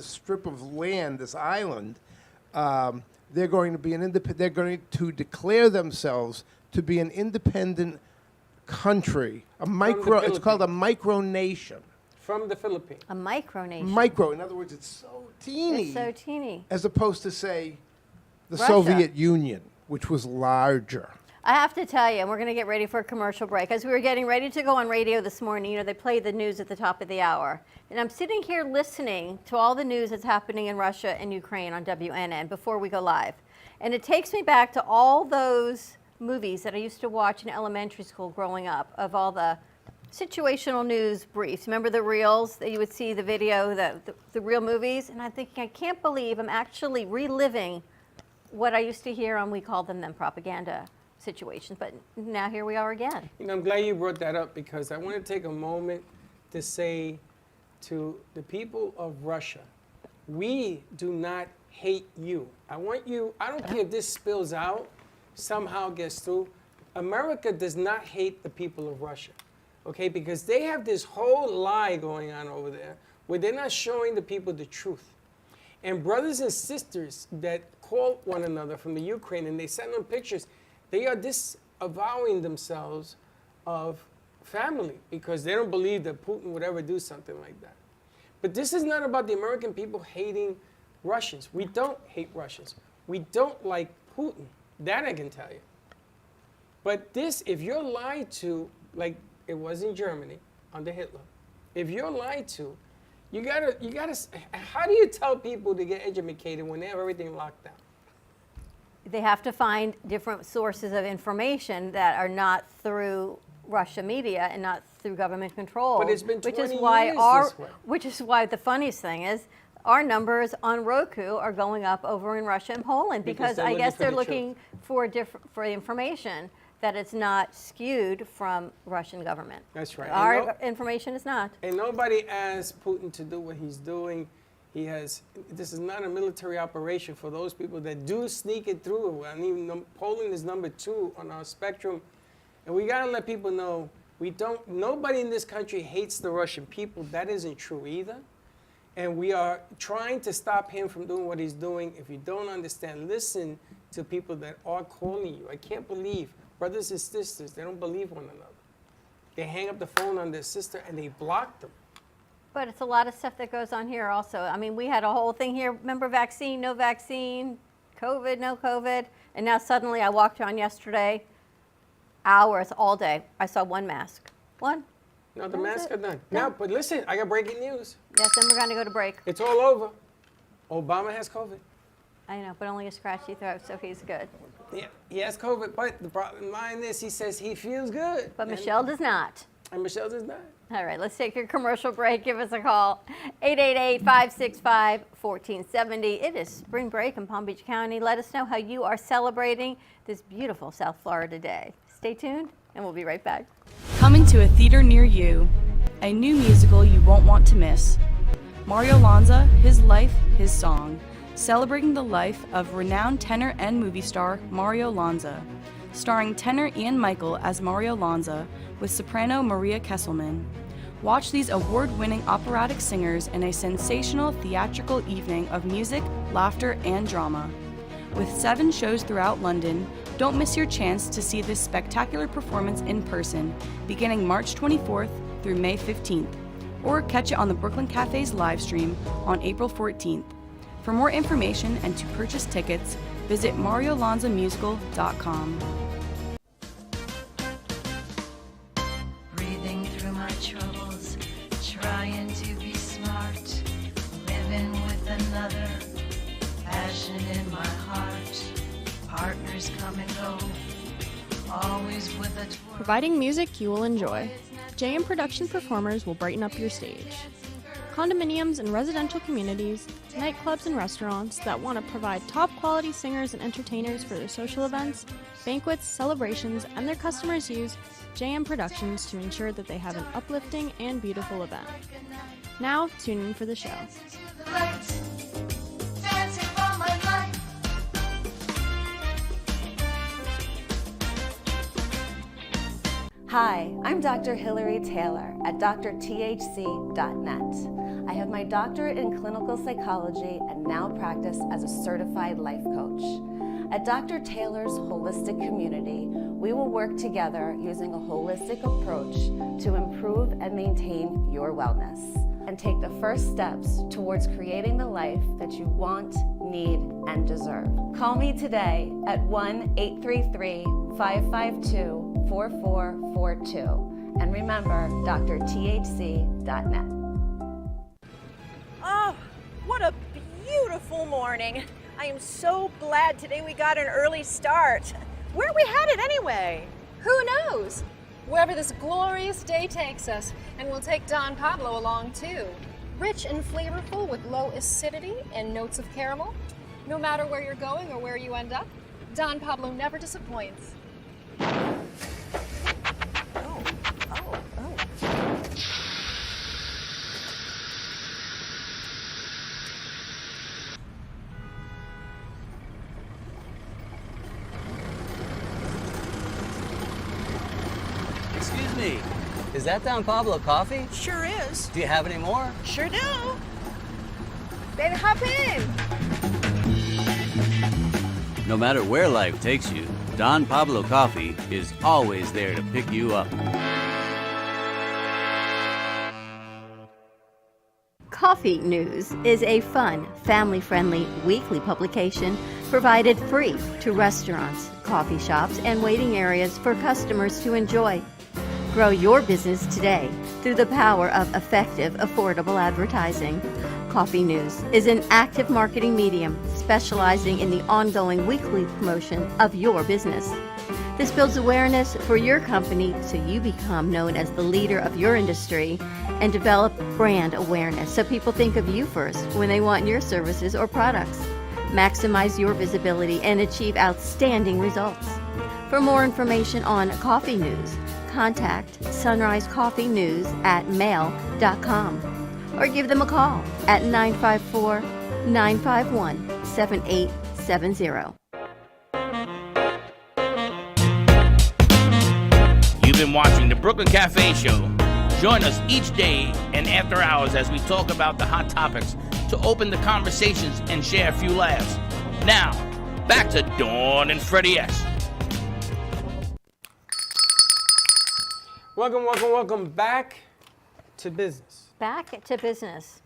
strip of land, this island, they're going to be they're going to declare themselves to be an independent country, It's called a micronation. From the Philippines. A micronation. Micro, in other words, it's so teeny, It's so teeny. as opposed to say the Russia. Soviet Union, which was larger. I have to tell you, and we're going to get ready for a commercial break. As we were getting ready to go on radio this morning, they play the news at the top of the hour. And I'm sitting here listening to all the news that's happening in Russia and Ukraine on WNN before we go live. And it takes me back to all those movies that I used to watch in elementary school growing up, of all the situational news briefs. Remember the reels that you would see the video, the real movies? And I'm thinking, I can't believe I'm actually reliving what I used to hear on, we called them propaganda situations, but now here we are again. You know, I'm glad you brought that up, because I want to take a moment to say to the people of Russia, we do not hate you. I don't care if this spills out, somehow gets through. America does not hate the people of Russia, okay? Because they have this whole lie going on over there where they're not showing the people the truth. And brothers and sisters that call one another from the Ukraine and they send them pictures, they are disavowing themselves of family because they don't believe that Putin would ever do something like that. But this is not about the American people hating Russians. We don't hate Russians. We don't like Putin. That I can tell you. But this, if you're lied to, like it was in Germany under Hitler, if you're lied to, you gotta, how do you tell people to get educated when they have everything locked down? They have to find different sources of information that are not through Russia media and not through government control. But it's been 20 which is why years this way. Which is why the funniest thing is our numbers on Roku are going up over in Russia and Poland because they're I looking guess for they're the looking for information that it's not skewed from Russian government. That's right. Our information is not. And nobody asked Putin to do what he's doing. This is not a military operation for those people that do sneak it through. I mean, Poland is number 2 on our spectrum. And we gotta let people know, nobody in this country hates the Russian people. That isn't true either. And we are trying to stop him from doing what he's doing. If you don't understand, listen to people that are calling you. I can't believe brothers and sisters, they don't believe one another. They hang up the phone on their sister and they block them. But it's a lot of stuff that goes on here also. I mean, we had a whole thing here, remember vaccine, no vaccine, COVID, no COVID, and now suddenly I walked on yesterday, hours, all day, I saw one mask. One. No, the That was masks it. are done. No. Now, but listen, I got breaking news. Yes, then we're gonna go to break. It's all over. Obama has COVID. I know, but only a scratchy throat, so he's good. Yeah, he has COVID, but the bottom line is he says he feels good. But And Michelle does not. And Michelle does not. All right, let's take your commercial break. Give us a call, 888-565-1470. It is spring break in Palm Beach County. Let us know how you are celebrating this beautiful South Florida day. Stay tuned, and we'll be right back. Coming to a theater near you, a new musical you won't want to miss. Mario Lanza, His Life, His Song, celebrating the life of renowned tenor and movie star Mario Lanza. Starring tenor Ian Michael as Mario Lanza with soprano Maria Kesselman. Watch these award-winning operatic singers in a sensational theatrical evening of music, laughter, and drama. With 7 shows throughout London, don't miss your chance to see this spectacular performance in person, beginning March 24th through May 15th, or catch it on the Brooklyn Cafe's live stream on April 14th. For more information and to purchase tickets, visit MarioLanzaMusical.com. Breathing through my troubles, trying to be smart, living with another, passion in my heart, partners come and go, always with a twirl. Providing music you will enjoy. JM Production performers will brighten up your stage. Condominiums and residential communities, nightclubs and restaurants that want to provide top quality singers and entertainers for their social events, banquets, celebrations, and their customers use JM Productions to ensure that they have an uplifting and beautiful event. Now, tune in for the show. Hi, I'm Dr. Hilary Taylor at drthc.net. I have my doctorate in clinical psychology and now practice as a certified life coach. At Dr. Taylor's Holistic Community, we will work together using a holistic approach to improve and maintain your wellness and take the first steps towards creating the life that you want, need, and deserve. Call me today at 1-833-552-4442. And remember, drthc.net. Oh, what a beautiful morning. I am so glad today we got an early start. Where are we headed anyway? Who knows? Wherever this glorious day takes us, and we'll take Don Pablo along too. Rich and flavorful with low acidity and notes of caramel. No matter where you're going or where you end up, Don Pablo never disappoints. Excuse me, is that Don Pablo coffee? Sure is. Do you have any more? Sure do. Then hop in. No matter where life takes you, Don Pablo Coffee is always there to pick you up. Coffee News is a fun, family-friendly weekly publication provided free to restaurants, coffee shops, and waiting areas for customers to enjoy. Grow your business today through the power of effective, affordable advertising. Coffee News is an active marketing medium specializing in the ongoing weekly promotion of your business. This builds awareness for your company so you become known as the leader of your industry and develop brand awareness so people think of you first when they want your services or products. Maximize your visibility and achieve outstanding results. For more information on Coffee News, contact Sunrise Coffee News at mail.com or give them a call at 954-951-7870. You've been watching the Brooklyn Cafe Show. Join us each day and after hours as we talk about the hot topics to open the conversations and share a few laughs. Now, back to Dawn and Freddie S. Welcome back to business. Back to business.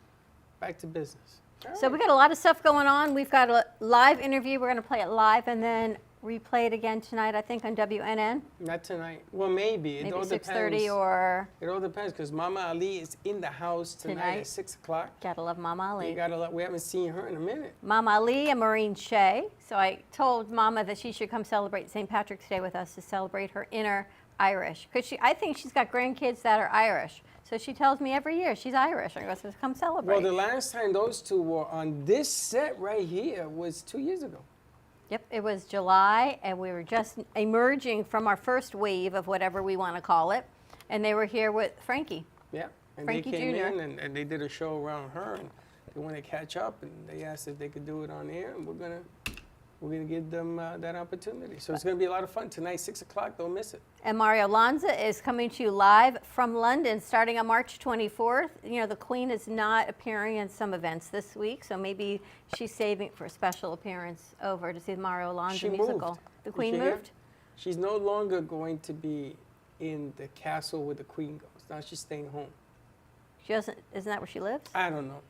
Back to business. So we got a lot of stuff going on. We've got a live interview. We're going to play it live and then replay it again tonight, I think, on WNN. Not tonight. Well, maybe. It all 6:30 depends. or... It all depends because Mama Ali is in the house tonight at 6 o'clock. Gotta love Mama Ali. You gotta love. We haven't seen her in a minute. Mama Ali and Maureen Shea. So I told Mama that she should come celebrate St. Patrick's Day with us to celebrate her inner Irish. I think she's got grandkids that are Irish. So she tells me every year she's Irish. I go, so come celebrate. Well, the last time those two were on this set right here was 2 years ago. Yep, it was July, and we were just emerging from our first wave of whatever we want to call it, and they were here with Frankie. Yeah, and Frankie they came Jr. in and they did a show around her, and they want to catch up, and they asked if they could do it on air, and we're gonna give them that opportunity. So it's gonna be a lot of fun tonight, 6 o'clock. Don't miss it. And Mario Lanza is coming to you live from London starting on March 24th. You know, the Queen is not appearing in some events this week, so maybe she's saving for a special appearance over to see the Mario Lanza She musical. moved. The Did Queen you hear? moved? She's no longer going to be in the castle where the Queen goes. Now she's staying home. She doesn't, isn't that where she lives? I don't know.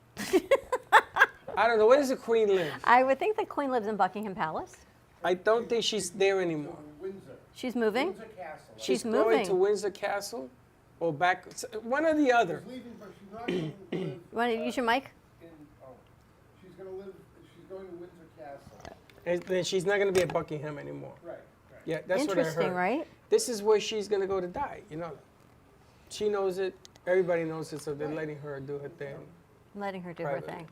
I don't know. Where does the Queen live? I would think the Queen lives in Buckingham Palace. I don't think she's there anymore. She's moving? She's She's going moving. to Windsor Castle or back, one or the other. You want to use your mic? She's going to Windsor Castle. And then she's not going to be at Buckingham anymore. Right. Yeah, that's what I heard. Interesting, right? This is where she's going to go to die, you know. She knows it. Everybody knows it, so they're letting her do her thing. Letting her do Privately. her thing.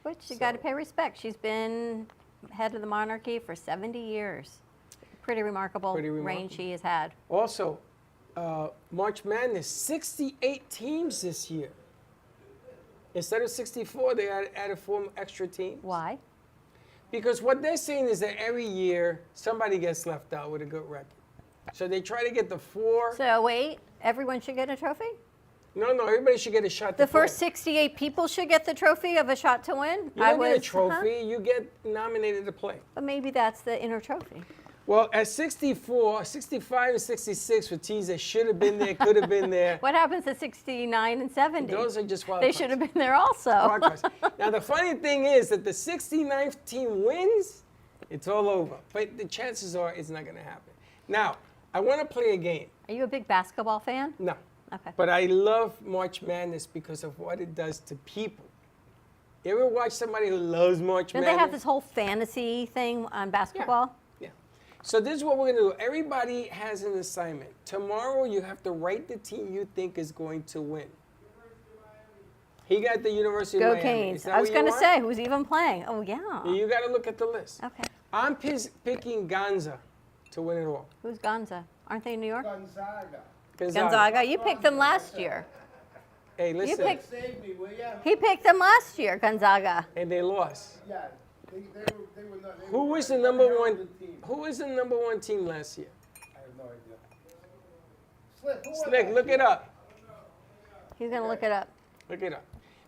Which you got to pay respect. She's been head of the monarchy for 70 years. Pretty remarkable reign remarkable. she has had. Also, March Madness, 68 teams this year. Instead of 64, they added 4 extra teams. Why? Because what they're saying is that every year, somebody gets left out with a good record. So they try to get the 4. So wait, everyone should get a trophy? No, everybody should get a shot The to play. first 68 people should get the trophy of a shot to win? You don't get a trophy, you get nominated to play. But maybe that's the inner trophy. Well, at 64, 65, and 66 were teams that should have been there, could have been there. What happens at 69 and 70? Those are just wild They cards. should have been there also. Wild cards. Now, the funny thing is that the 69th team wins, it's all over. But the chances are it's not going to happen. Now, I want to play a game. Are you a big basketball fan? No. Okay. But I love March Madness because of what it does to people. You ever watch somebody who loves March Don't Madness? they have this whole fantasy thing on basketball? Yeah. So this is what we're going to do. Everybody has an assignment. Tomorrow you have to write the team you think is going to win. He got the University Go of Miami. Canes. Is that I was what you going to want? say, who's even playing? Oh, yeah. You got to look at the list. Okay. I'm picking Gonza to win it all. Who's Gonza? Aren't they in New York? Gonzaga. Gonzaga. You picked them last year. Hey, listen. Save me, will ya? He picked them last year, Gonzaga. And they lost. Yeah, they were not. Who was the number one? Who was the number 1 team last year? I have no idea. Slick, who was Slick, that? look it up. He's going to look it up. Look it up.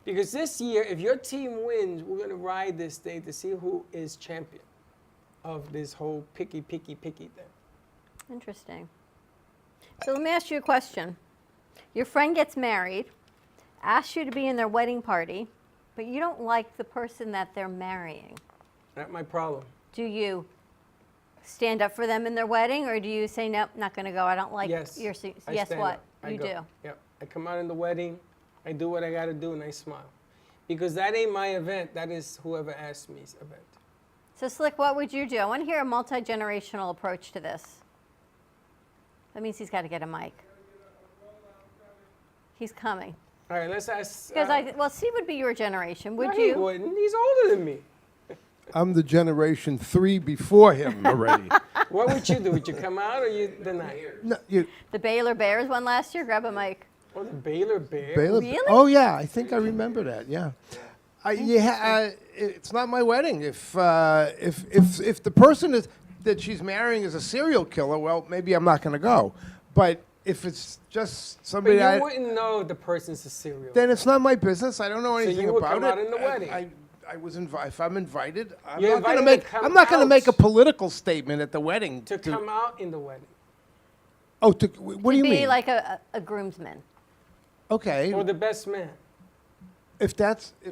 Because this year, if your team wins, we're going to ride this thing to see who is champion of this whole picky thing. Interesting. So let me ask you a question. Your friend gets married, asks you to be in their wedding party, but you don't like the person that they're marrying. Not my problem. Do you stand up for them in their wedding, or do you say, nope, not going to go, I don't like Yes. your I yes, stand what? up. I You go. do. Yep. I come out in the wedding. I do what I got to do, and I smile. Because that ain't my event. That is whoever asked me's event. So Slick, what would you do? I want to hear a multi-generational approach to this. That means he's got to get a mic. He's coming. All right, let's ask. Because well, Steve would be your generation. Would no, you? He wouldn't. He's older than me. I'm the generation 3 before him already. What would you do? Would you come out or you deny? No, you, The Baylor Bears won last year. Grab a mic. Oh, the Baylor Bears. Baylor, Really? Oh yeah, I think I remember that. Yeah, it's not my wedding. If the person that she's marrying is a serial killer, well, maybe I'm not going to go. But if it's just But somebody you wouldn't know the person's a serial. then it's not my business. I don't know So anything you would about come it. out in the wedding. I was invited. If I'm invited, I'm You're not going to invited make. to come I'm not going to make a out. political statement at the wedding. To come out in the wedding. Oh, what do you be mean? like a groomsman. Okay. Or the best man. If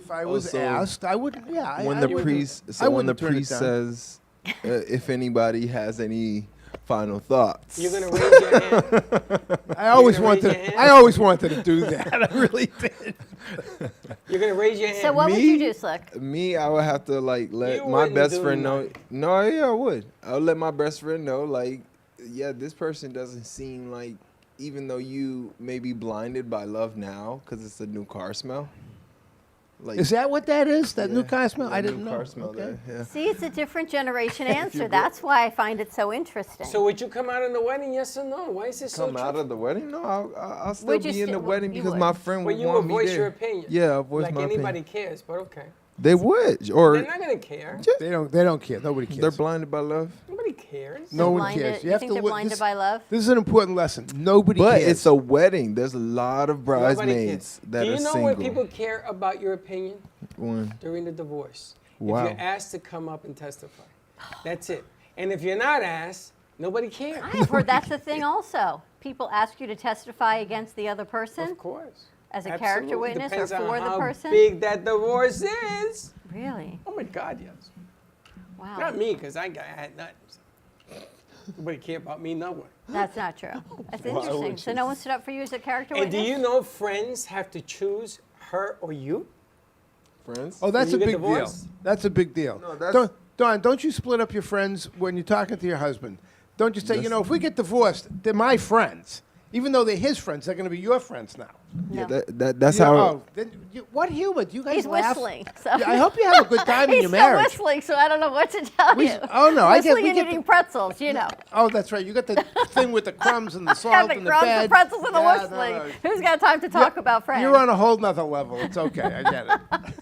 I was Also, asked, I would. Yeah. When I the would- priest, I so when the wouldn't turn it priest down. says, if anybody has any final thoughts, You're gonna raise your hand. I always You're gonna raise wanted. your hand? I always wanted to do that. I really did. You're gonna raise your hand. So what would you do, Slick? Me, I would have to like let You my wouldn't best do friend know. nothing. No, yeah, I would. I would let my best friend know, like, yeah, this person doesn't seem like, even though you may be blinded by love now because it's a new car smell. Like, Is that what that is? That new car smell? yeah, I new didn't know. car smell Okay. there, yeah. See, it's a different generation answer. That's why I find it so interesting. So would you come out in the wedding? Yes or no? Why is it so Come out tricky? of the wedding? No, I'll still Would you be in the sti- wedding you because would. my friend Well, would you want would me voice there. your opinion. Yeah, I'll voice like my anybody opinion. cares, but okay. They would, or They're not gonna care. They don't care. Nobody cares. they're blinded by love. Nobody cares. No one Blinded- cares. you have think to they're look- blinded this, by love? This is an important lesson. Nobody But cares. it's a wedding. There's a lot of Nobody bridesmaids cares. that Do are you know single. when people care about your opinion? When? During the divorce. Wow. If you're asked to come up and testify. That's it. And if you're not asked, nobody cares. I have heard that's the thing also. People ask you to testify against the other person Of course. as a character Absolutely. witness Depends or on for the how person. big that divorce is. Really? Oh my God, yes. Wow. Not me, because I had nothing. Nobody care about me, no one. That's not true. That's Why interesting. would So you? no one stood up for you as a character And witness? do you know friends have to choose her or you? Friends? Oh, that's a When you big get deal. divorced? That's a big deal. No, that's- Don't you split up your friends when you're talking to your husband? Don't you say, you know, if we get divorced, they're my friends. Even though they're his friends, they're going to be your friends now. Yeah, that's You know, how. oh, then what humor? Do you guys He's laugh? whistling. So. Yeah, I hope you have a good time in He's your still marriage. whistling, so I don't know what to tell you. Oh, no, I get- Whistling we and get eating pretzels, you know. Oh, that's right. You got the thing with the crumbs and the Got salt the and the crumbs, bed. the pretzels, and the Yeah, no, whistling. no. Who's got time to talk about friends? You're on a whole nother level. It's okay. I get it.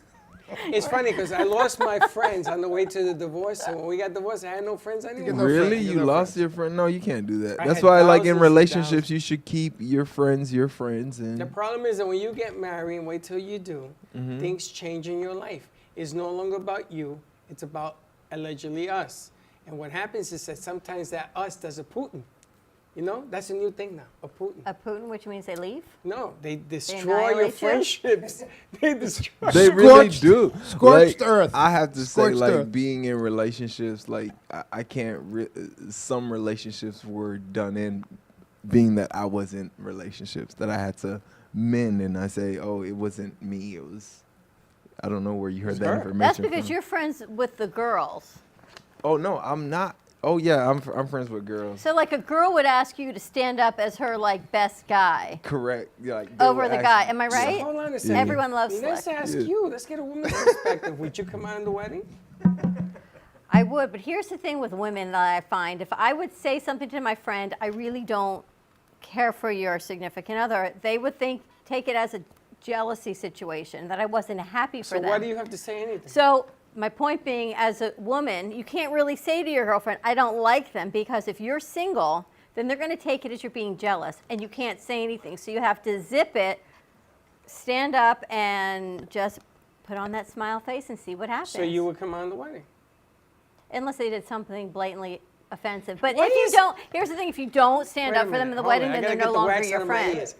It's funny because I lost my friends on the way to the divorce. So when we got divorced, I had no friends anymore. Really? You lost your friend? No, you can't do that. I That's had why, like, in thousands and relationships, you should keep your friends. The And problem is that when you get married and wait till you do, Mhm. things change in your life. It's no longer about you. It's about allegedly us. And what happens is that sometimes that us does a Putin. You know, that's a new thing now, a Putin. A Putin, which means they leave? No, they destroy annihilate your you? friendships. They destroy. they really do. Scorched Like, earth. I have to say, Scorched like, earth. being in relationships, like, I can't. Some relationships were done in, being that I was in relationships that I had to mend, and I say, oh, it wasn't me. It was. I don't know where you heard that information. That's because from. you're friends with the girls. Oh no, I'm not. Oh yeah, I'm friends with girls. So like a girl would ask you to stand up as her like best guy Correct. Yeah, like, they over would the ask guy. me- Am I So right? hold on a second. Everyone loves Let's Slick. ask Yeah. you. Let's get a woman's perspective. Would you come out in the wedding? I would, but here's the thing with women that I find. If I would say something to my friend, I really don't care for your significant other, they would take it as a jealousy situation, that I wasn't happy for So them. why do you have to say anything? So my point being, as a woman, you can't really say to your girlfriend, I don't like them, because if you're single, then they're going to take it as you're being jealous, and you can't say anything. So you have to zip it, stand up, and just put on that smile face and see what happens. So you would come out in the wedding? Unless they did something blatantly offensive. But What if you is- don't, here's the thing, if you don't stand Wait a up for them in minute, the hold wedding, on, I then they're gotta no get the longer wax your out of my friend. ears.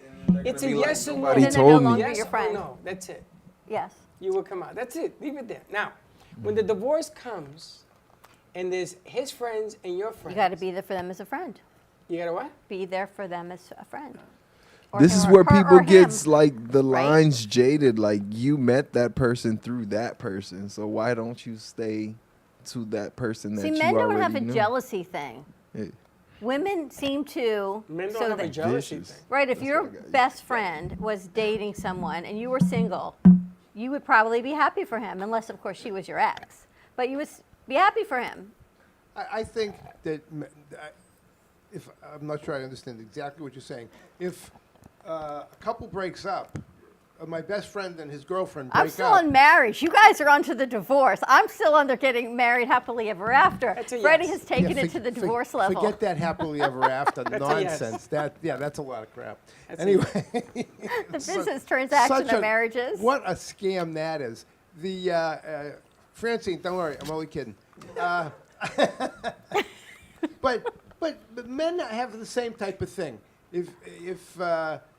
It's a be like, yes or no. nobody Then they're told no me. longer Yes your or friend. no. That's it. Yes. You will come out. That's it. Leave it there. Now, when the divorce comes, and there's his friends and your friends, You got to be there for them as a friend. You got to what? Be there for them as a friend. This is Or where her people or gets him. like the right? lines jaded. Like, you met that person through that person, so why don't you stay to that person that See, you men don't already have a knew? jealousy thing. Yeah. Women seem to. Men don't so have a that- jealousy Vicious. thing. Right, if your best friend was dating someone and you were single, you would probably be happy for him, unless, of course, she was your ex. But you would be happy for him. I think that if I'm not sure I understand exactly what you're saying. If a couple breaks up, my best friend and his girlfriend break I'm still up. on marriage. You guys are onto the divorce. I'm still under getting married happily ever after. That's a Freddie yes. has taken Yeah, it to the divorce level. Forget that happily ever after That's a yes. nonsense. That's a lot of crap. That's a Anyway, The Such- business transaction such of marriages. What a scam that is. The Francine, don't worry, I'm only kidding. But men have the same type of thing. If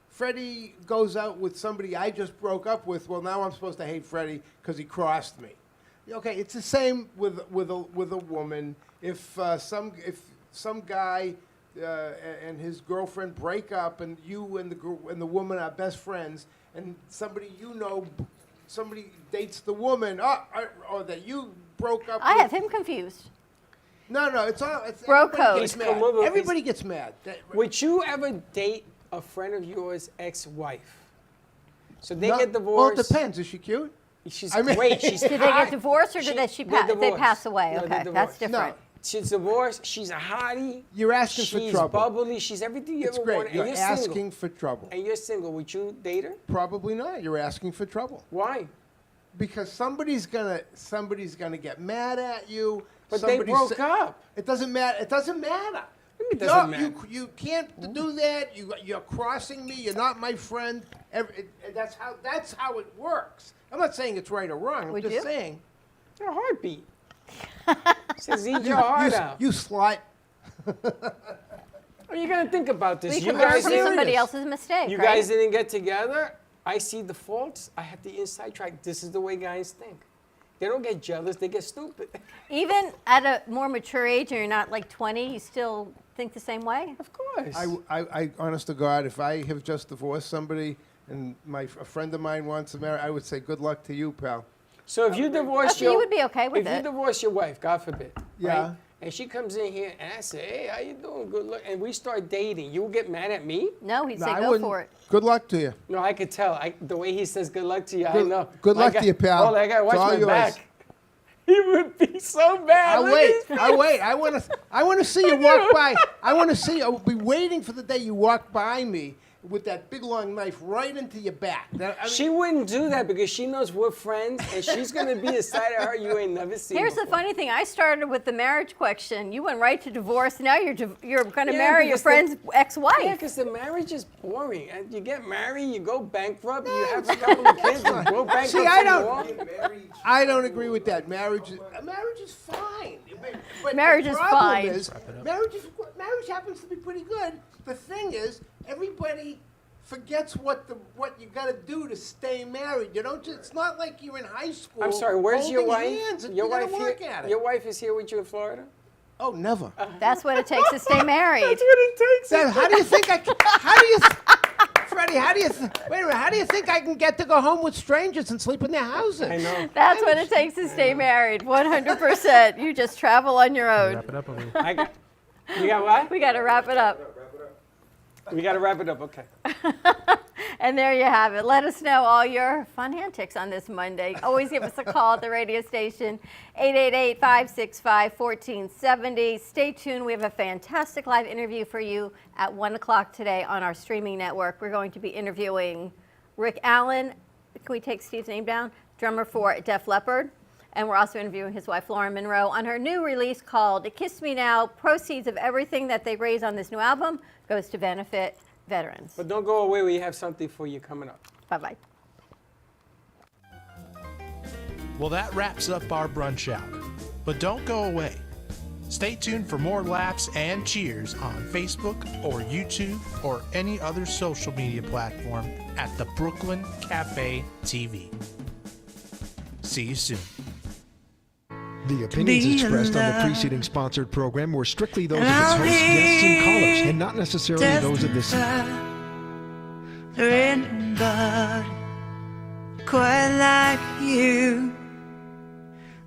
Freddie goes out with somebody I just broke up with, well, now I'm supposed to hate Freddie because he crossed me. Okay, it's the same with a woman. If some guy and his girlfriend break up, and you and the woman are best friends, and somebody somebody dates the woman, or that you broke up. I with, have him confused. No, it's all. It's Bro everybody code. gets It's mad. committal. Everybody gets mad. Would you ever date a friend of yours' ex-wife? So they No, get Well, divorced. it depends. Is she cute? She's I mean- great. She's Did they hot. get divorced or did they divorced. pass away? No, they're Okay, that's divorced. different. She's divorced. She's a hottie. You're asking for trouble. She's bubbly. She's everything you It's ever great. wanted. You're And you're asking single. for trouble. And you're single. Would you date her? Probably not. You're asking for trouble. Why? Because somebody's gonna get mad at you. But they broke up. It doesn't matter. It doesn't matter. It doesn't matter. You can't do that. You're crossing me. You're not my friend. That's how it works. I'm not saying it's right or wrong. I'm Would just you? saying. Your heartbeat. Says eat your heart out. You slut. Are you gonna think about this? We You can learn guys from didn't- somebody else's mistake, You right? guys didn't get together. I see the faults. I have the inside track. This is the way guys think. They don't get jealous. They get stupid. Even at a more mature age, and you're not like 20, you still think the same way? Of course. I honest to God, if I have just divorced somebody and a friend of mine wants to marry, I would say good luck to you, pal. So if you divorce You would be okay with if it. you divorce your wife, God forbid, Yeah. right? And she comes in here and I say, "Hey, how you doing? Good luck." And we start dating. You will get mad at me? No, he'd No, say I go wouldn't. for it. Good luck to you. No, I could tell. The way he says "good luck to you," I Good- know. good My luck guy- to you, pal. Oh, that guy, watch It's all my yours. back. He would be so bad. I'll Look wait. at his I'll face. wait. I want to see you walk by. I want to see. I'll be waiting for the day you walk by me with that big long knife right into your back. She wouldn't do that because she knows we're friends, and she's gonna be a side of her you ain't never seen. Here's the before. funny thing. I started with the marriage question. You went right to divorce. Now you're going to Yeah, marry your because friend's ex-wife. Yeah, because the marriage is boring. And you get married, you go bankrupt, you have a couple of kids, you go bankrupt. See, I some don't. more. I don't agree with that. Marriage is fine. But Marriage the is problem fine. Is, marriage happens to be pretty good. The thing is, everybody forgets what you got to do to stay married. You don't. It's not like you're in high school. I'm sorry, where's your holding wife? hands and Your you gotta wife work here. at it. Your wife is here with you in Florida. Oh, never. That's what it takes to stay married. That's what it takes. How do you think Freddie, wait a minute, how do you think I can get to go home with strangers and sleep in their houses? I know. That's what it takes to stay married. 100%. You just travel on your own. Wrap it up, Ali. You got what? We got to wrap it up. We got to wrap it up. Okay. And there you have it. Let us know all your fun antics on this Monday. Always give us a call at the radio station, 888-565-1470. Stay tuned. We have a fantastic live interview for you at 1 o'clock today on our streaming network. We're going to be interviewing Rick Allen. Can we take Steve's name down? Drummer for Def Leppard. And we're also interviewing his wife, Lauren Monroe, on her new release called Kiss Me Now. Proceeds of everything that they raise on this new album goes to benefit veterans. But don't go away. We have something for you coming up. Bye-bye. Well, that wraps up our brunch hour. But don't go away. Stay tuned for more laughs and cheers on Facebook or YouTube or any other social media platform at the Brooklyn Cafe TV. See you soon. The opinions expressed on the preceding sponsored program were strictly those of its hosts, guests, and callers, and not necessarily those of this. There ain't nobody quite like you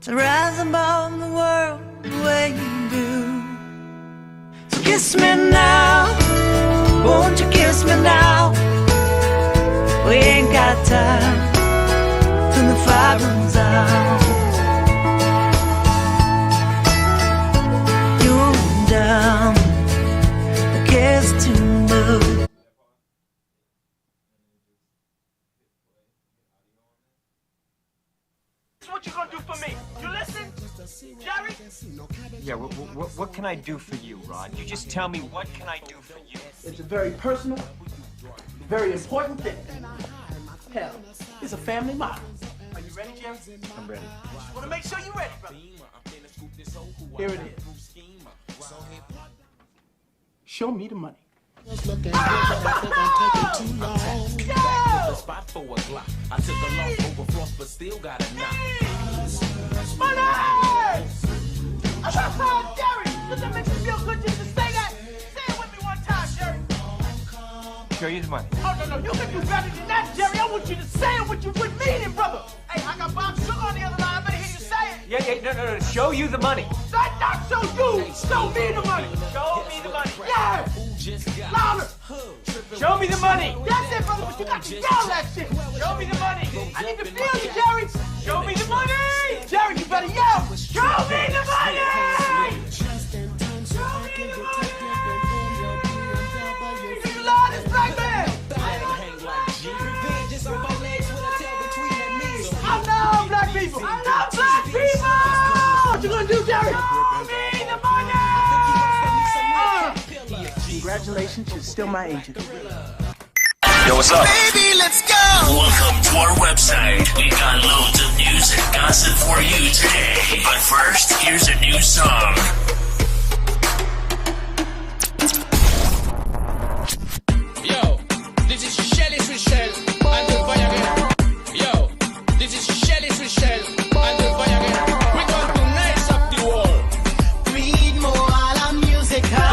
to rise above the world the way you do. So kiss me now, won't you kiss me now? We ain't got time till the fire burns out. Down the kiss to move. What you gonna do for me? You listen, Jerry? Yeah, what can I do for you, Rod? You just tell me, what can I do for you? It's a very personal, very important thing. Hell, it's a family motto. Are you ready, Jerry? I'm ready. Just wanna make sure you're ready, brother. Here it is. Show me the money. Spot for a Glock. I took a loss over frost, but still got a knock. Money! I got called Jerry. Does that make you feel good just to say that? Say it with me one time, Jerry. Show you the money. Oh, no, you can do better than that, Jerry. I want you to say it what you would mean it, brother. Hey, I got Bob Sugar on the other line. I better hear you say it. No. Show you the money. Not show you. Show me the money. Show me the money. Yeah. Louder. Show me the money. That's it, brother, but you got to yell that shit. Show me the money. I need to feel you, Jerry. Show me the money. Jerry, you better yell. Show me the money. Show me the money. You're the loudest black man. I love black people. I love black people. What you gonna do, Jerry? Show me the money. Congratulations, you're still my agent. Yo, what's up? Baby, let's go. Welcome to our website. We got loads of news and gossip for you today. But first, here's a new song. Yo, this is Shelly Swichelle and the fire again. Yo, this is Shelly Swichelle and the fire again. We're going to nice up the world. Read more a la musica.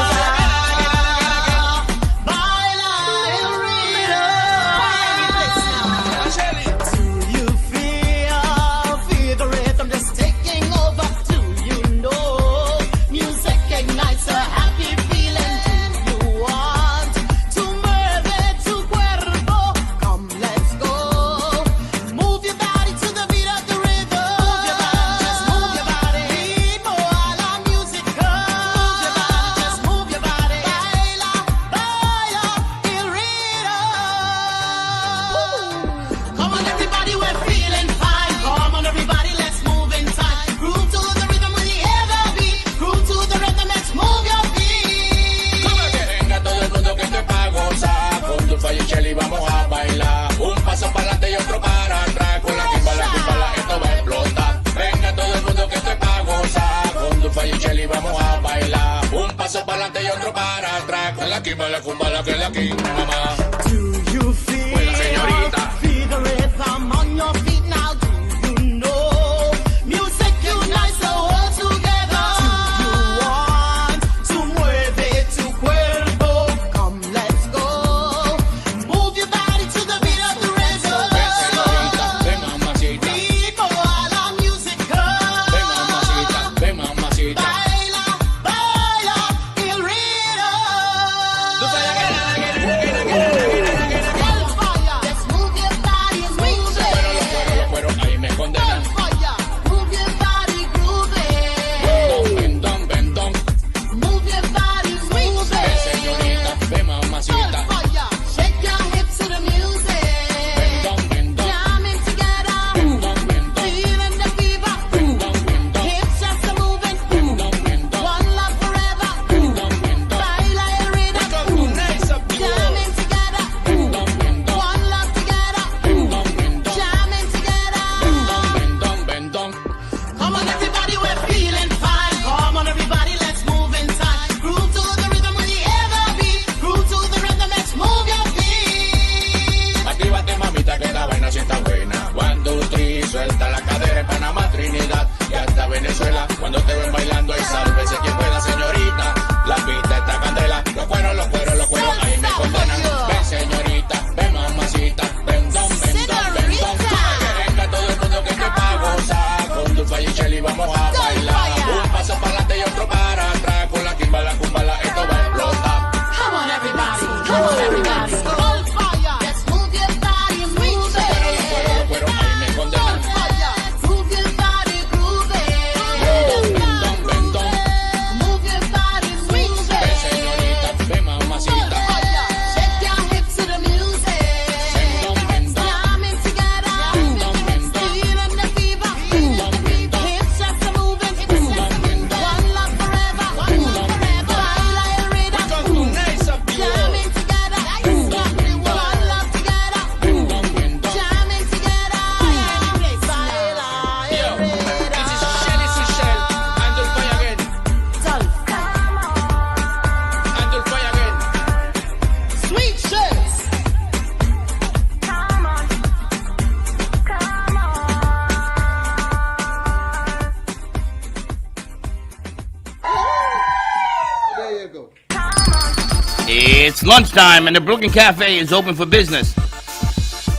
It's lunchtime and the Brooklyn Cafe is open for business.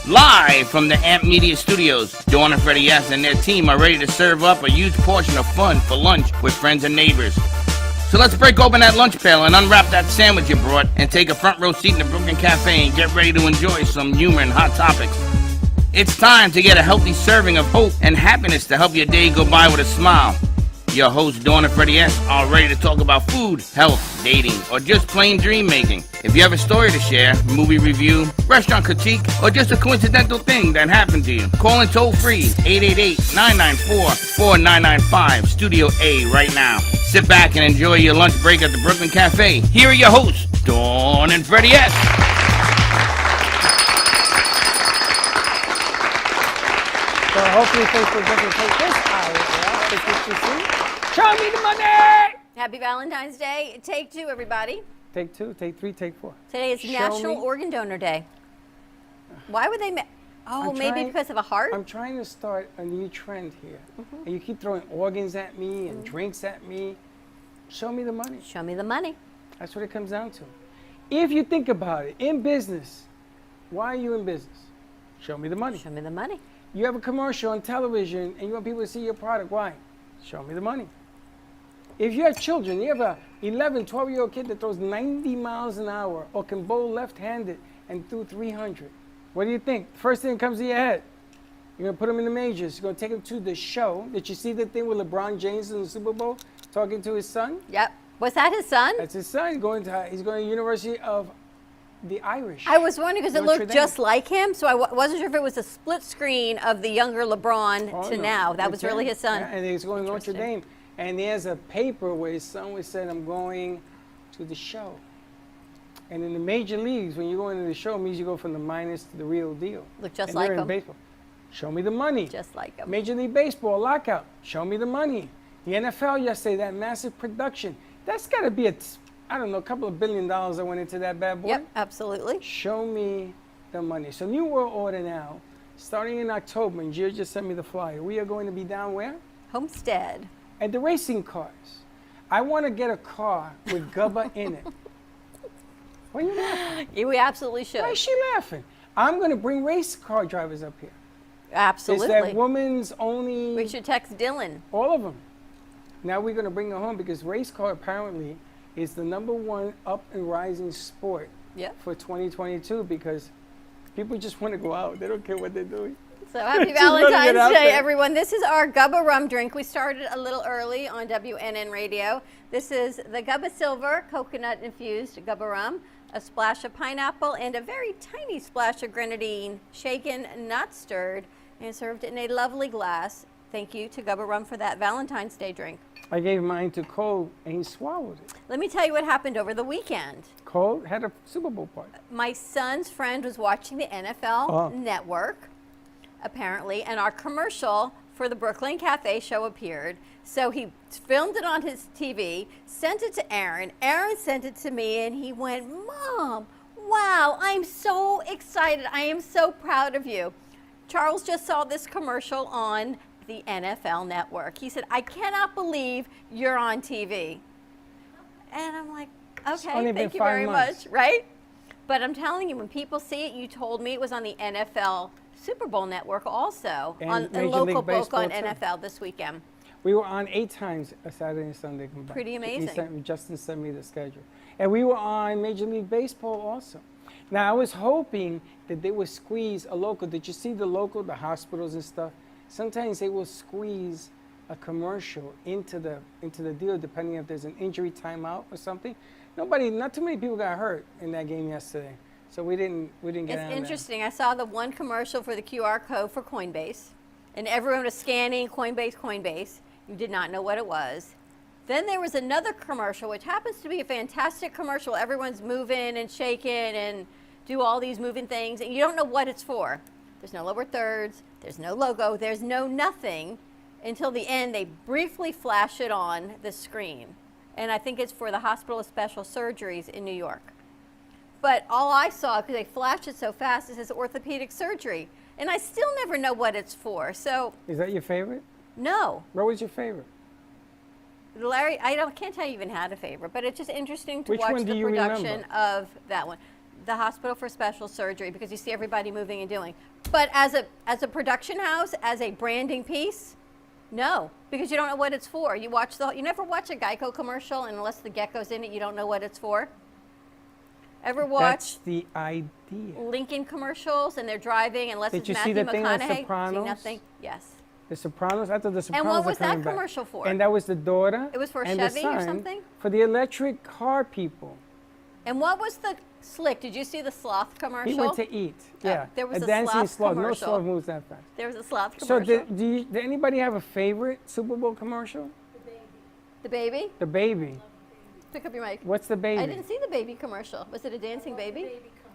Live from the Amp Media Studios, Dawn and Freddie S. and their team are ready to serve up a huge portion of fun for lunch with friends and neighbors. So let's break open that lunch pail and unwrap that sandwich you brought and take a front row seat in the Brooklyn Cafe and get ready to enjoy some humor and hot topics. It's time to get a healthy serving of hope and happiness to help your day go by with a smile. Your hosts, Dawn and Freddie S., are ready to talk about food, health, dating, or just plain dream making. If you have a story to share, movie review, restaurant critique, or just a coincidental thing that happened to you, call in toll free 888-994-4995, Studio A right now. Sit back and enjoy your lunch break at the Brooklyn Cafe. Here are your hosts, Dawn and Freddie S. So hopefully Facebook doesn't take this hour. Show me the money! Happy Valentine's Day. Take two, everybody. Take two, take three, take four. Today is National Organ Donor Day. Why would they maybe because of a heart? I'm trying to start a new trend here. And you keep throwing organs at me and drinks at me. Show me the money. Show me the money. That's what it comes down to. If you think about it, in business, why are you in business? Show me the money. Show me the money. You have a commercial on television and you want people to see your product. Why? Show me the money. If you have children, you have a 11, 12-year-old kid that throws 90 miles an hour or can bowl left-handed and threw 300. What do you think? First thing that comes to your head. You're going to put them in the majors. You're going to take them to the show. Did you see the thing with LeBron James in the Super Bowl talking to his son? Yep. Was that his son? That's his son. He's going to University of the Irish. I was wondering because it Notre looked Dame. just like him, so I wasn't sure if it was a split screen of the younger LeBron to no. now. That was That's really him. his son. Yeah, and he's going to Notre Dame. And he has a paper where his son was saying, I'm going to the show. And in the major leagues, when you go into the show, it means you go from the minus to the real deal. Look just and like they're in him. baseball. Show me the money. Just like him. Major League Baseball lockout. Show me the money. The NFL yesterday, that massive production. That's got to be a couple of $1 billion that went into that bad boy. Yep, absolutely. Show me the money. So New World Order now, starting in October, and Jill just sent me the flyer. We are going to be down where? Homestead. And the racing cars. I want to get a car with Gubba in it. Why are you laughing? Yeah, we absolutely should. Why is she laughing? I'm going to bring race car drivers up here. Absolutely. It's that woman's only... We should text Dylan. All of them. Now we're going to bring her home because race car apparently is the #1 up and rising sport for 2022 because people just want to go out. They don't care what they're doing. So happy Just wanna get Valentine's out Day, there. everyone. This is our Gubba rum drink. We started a little early on WNN Radio. This is the Gubba Silver coconut-infused Gubba rum, a splash of pineapple, and a very tiny splash of grenadine, shaken, not stirred, and served in a lovely glass. Thank you to Gubba Rum for that Valentine's Day drink. I gave mine to Cole and he swallowed it. Let me tell you what happened over the weekend. Cole had a Super Bowl party. My son's friend was watching the NFL Oh. Network, apparently, and our commercial for the Brooklyn Cafe show appeared. So he filmed it on his TV, sent it to Aaron. Aaron sent it to me, and he went, Mom, wow, I'm so excited. I am so proud of you. Charles just saw this commercial on the NFL Network. He said, I cannot believe you're on TV. And I'm like, It's okay, only been thank you 5 very months. much, right? But I'm telling you, when people see it, you told me it was on the NFL Super Bowl Network also, And on Major a local League book Baseball, on too. NFL this weekend. We were on 8 times a Saturday and Sunday combined. Pretty amazing. Justin sent me the schedule. And we were on Major League Baseball also. Now, I was hoping that they would squeeze a local. Did you see the local, the hospitals and stuff? Sometimes they will squeeze a commercial into the deal, depending if there's an injury timeout or something. Not too many people got hurt in that game yesterday. So we didn't get on It's that. interesting. I saw the one commercial for the QR code for Coinbase, and everyone was scanning Coinbase. You did not know what it was. Then there was another commercial, which happens to be a fantastic commercial. Everyone's moving and shaking and do all these moving things, and you don't know what it's for. There's no lower thirds. There's no logo. There's no nothing until the end. They briefly flash it on the screen, and I think it's for the Hospital of Special Surgeries in New York. But all I saw, because they flashed it so fast, it says orthopedic surgery, and I still never know what it's for. So Is that your favorite? no. What was your favorite? Larry, can't tell you even had a favorite, but it's just interesting to Which watch one do the you production remember? of that one. the hospital for special surgery because you see everybody moving and doing. But as a production house, as a branding piece, no, because you don't know what it's for. You never watch a Geico commercial, and unless the gecko's in it, you don't know what it's for. Ever watch That's the idea. Lincoln commercials and they're driving, unless Did it's you see Matthew the thing on McConaughey? Sopranos? See nothing? Yes. The Sopranos? I thought the Sopranos what were was that coming back. commercial for? And that was the daughter. It was for and the Chevy or son something? For the electric car people. And what was the Slick? Did you see the sloth commercial? He went to eat. Yeah. there was a dancing sloth No commercial. sloth moves that fast. There was a sloth So commercial. did anybody have a favorite Super Bowl commercial? The baby? The baby. Pick up your mic. What's the baby? I didn't see the baby commercial. Was it a dancing baby?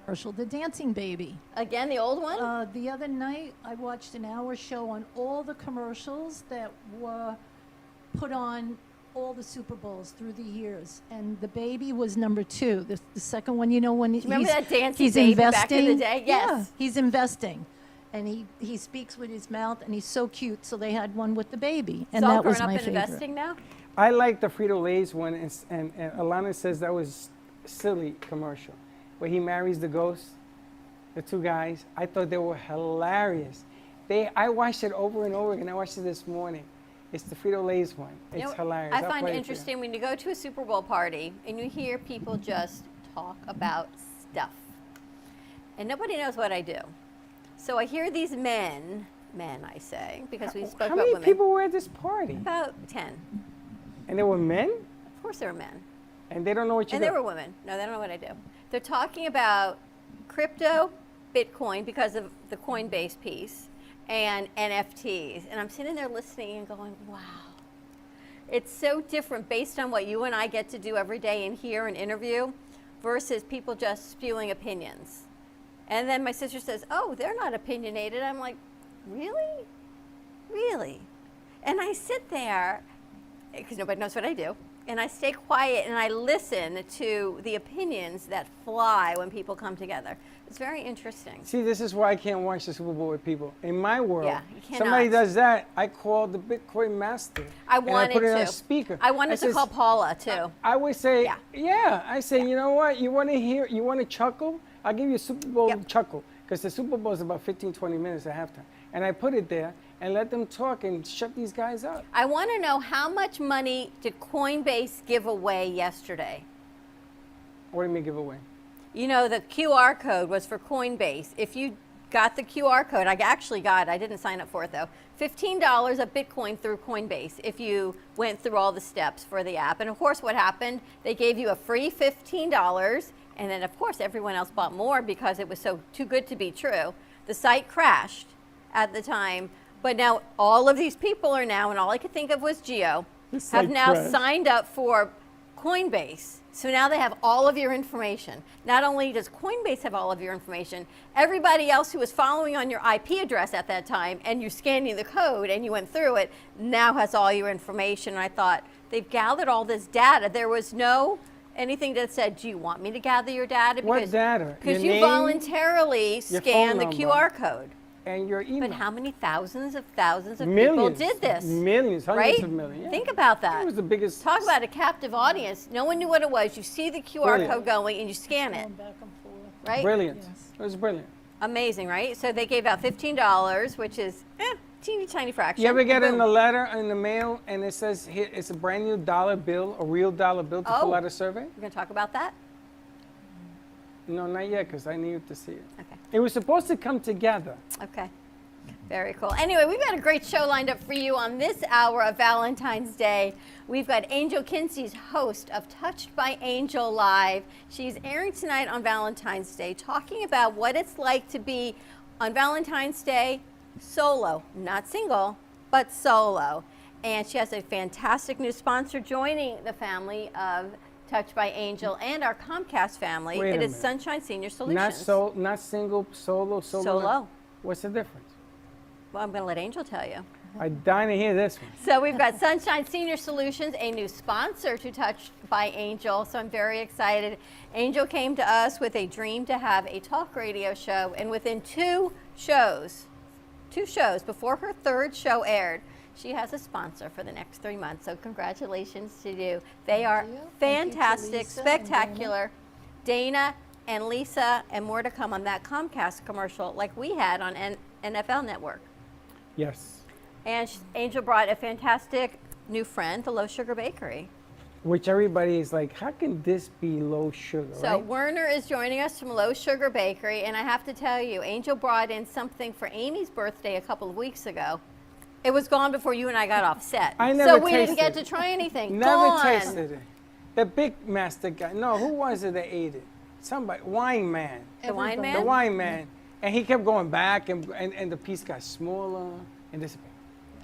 Commercial, the dancing baby. Again, the old one? The other night, I watched an hour show on all the commercials that were put on all the Super Bowls through the years, and the baby was number 2. The second one, you know, when he's remember that dancing he's baby investing. back in the day? Yes. Yeah, he's investing, and he speaks with his mouth, and he's so cute. So they had one with the baby, and It's all that was grown my up in favorite. investing now? I like the Frito-Lay's one, and Alana says that was silly commercial, where he marries the ghost, the 2 guys. I thought they were hilarious. I watched it over and over again. I watched it this morning. It's the Frito-Lay's one. It's You know, hilarious. I I'll find play it for you. interesting when you go to a Super Bowl party and you hear people just talk about stuff. And nobody knows what I do. So I hear these men I say, because we spoke How about many women. people were at this party? About 10. And they were men? Of course they were men. And they don't know what you And do? they were women. No, they don't know what I do. They're talking about crypto, Bitcoin, because of the Coinbase piece, and NFTs. And I'm sitting there listening and going, wow. It's so different based on what you and I get to do every day and hear and interview versus people just spewing opinions. And then my sister says, oh, they're not opinionated. I'm like, really? Really? And I sit there, because nobody knows what I do, and I stay quiet and I listen to the opinions that fly when people come together. It's very interesting. See, this is why I can't watch the Super Bowl with people. In my world, Yeah, you cannot. somebody does that, I call the Bitcoin master. I and wanted I put it on to. speaker. I wanted to says- call Paula too. I would say, I say, you know what? You want to chuckle? I'll give you a Super Bowl chuckle. Because the Super Bowl is about 15, 20 minutes at halftime. And I put it there and let them talk and shut these guys up. I want to know, how much money did Coinbase give away yesterday? What do you mean give away? You know, the QR code was for Coinbase. If you got the QR code, I actually got it. I didn't sign up for it though. $15 of Bitcoin through Coinbase if you went through all the steps for the app. And of course, what happened? They gave you a free $15, and then of course everyone else bought more because it was so too good to be true. The site crashed at the time, but now all of these people are now, and all I could think of was Geo, have site now crashed. signed up for Coinbase. So now they have all of your information. Not only does Coinbase have all of your information, everybody else who was following on your IP address at that time and you scanning the code and you went through it now has all your information. And I thought, they've gathered all this data. There was no anything that said, do you want me to gather your data? What data? Because Your you name, voluntarily your scanned the phone QR code. And your email. But how many thousands of people Millions. did this? Millions, hundreds right? of millions. Yeah. Think about that. It was the biggest. Talk about a captive audience. No one knew what it was. You see the QR Brilliant. code going and you scan it. Right? Brilliant. It was brilliant. Amazing, right? So they gave out $15, which is teeny tiny fraction. You ever get Boom. in a letter in the mail and it says here it's a brand new dollar bill, a real dollar bill to fill out a survey? We're going to talk about that? No, not yet, because I need to see it. Okay. It was supposed to come together. Okay. Very cool. Anyway, we've got a great show lined up for you on this hour of Valentine's Day. We've got Angel Kinsey's host of Touched by Angel Live. She's airing tonight on Valentine's Day, talking about what it's like to be on Valentine's Day solo, not single, but solo. And she has a fantastic new sponsor joining the family of Touched by Angel and our Comcast family. Wait a It is minute. Sunshine Senior Solutions. Not single, solo. Solo. What's the difference? Well, I'm going to let Angel tell you. I'm dying to hear this one. So we've got Sunshine Senior Solutions, a new sponsor to Touched by Angel. So I'm very excited. Angel came to us with a dream to have a talk radio show, and within two shows before her third show aired, she has a sponsor for the next 3 months. So congratulations to you. They are fantastic, spectacular. Dana and Lisa, and more to come on that Comcast commercial like we had on NFL Network. Yes. And Angel brought a fantastic new friend, the Low Sugar Bakery. Which everybody is like, how can this be low sugar, So right? Werner is joining us from Low Sugar Bakery, and I have to tell you, Angel brought in something for Amy's birthday a couple of weeks ago. It was gone before you and I got off set. I never so we didn't get tasted to try anything. Never Gone. tasted it. The big master guy. No, who was it that ate it? Somebody, Wine Man. The Wine Man? The Wine Man. And he kept going back, and the piece got smaller. And this,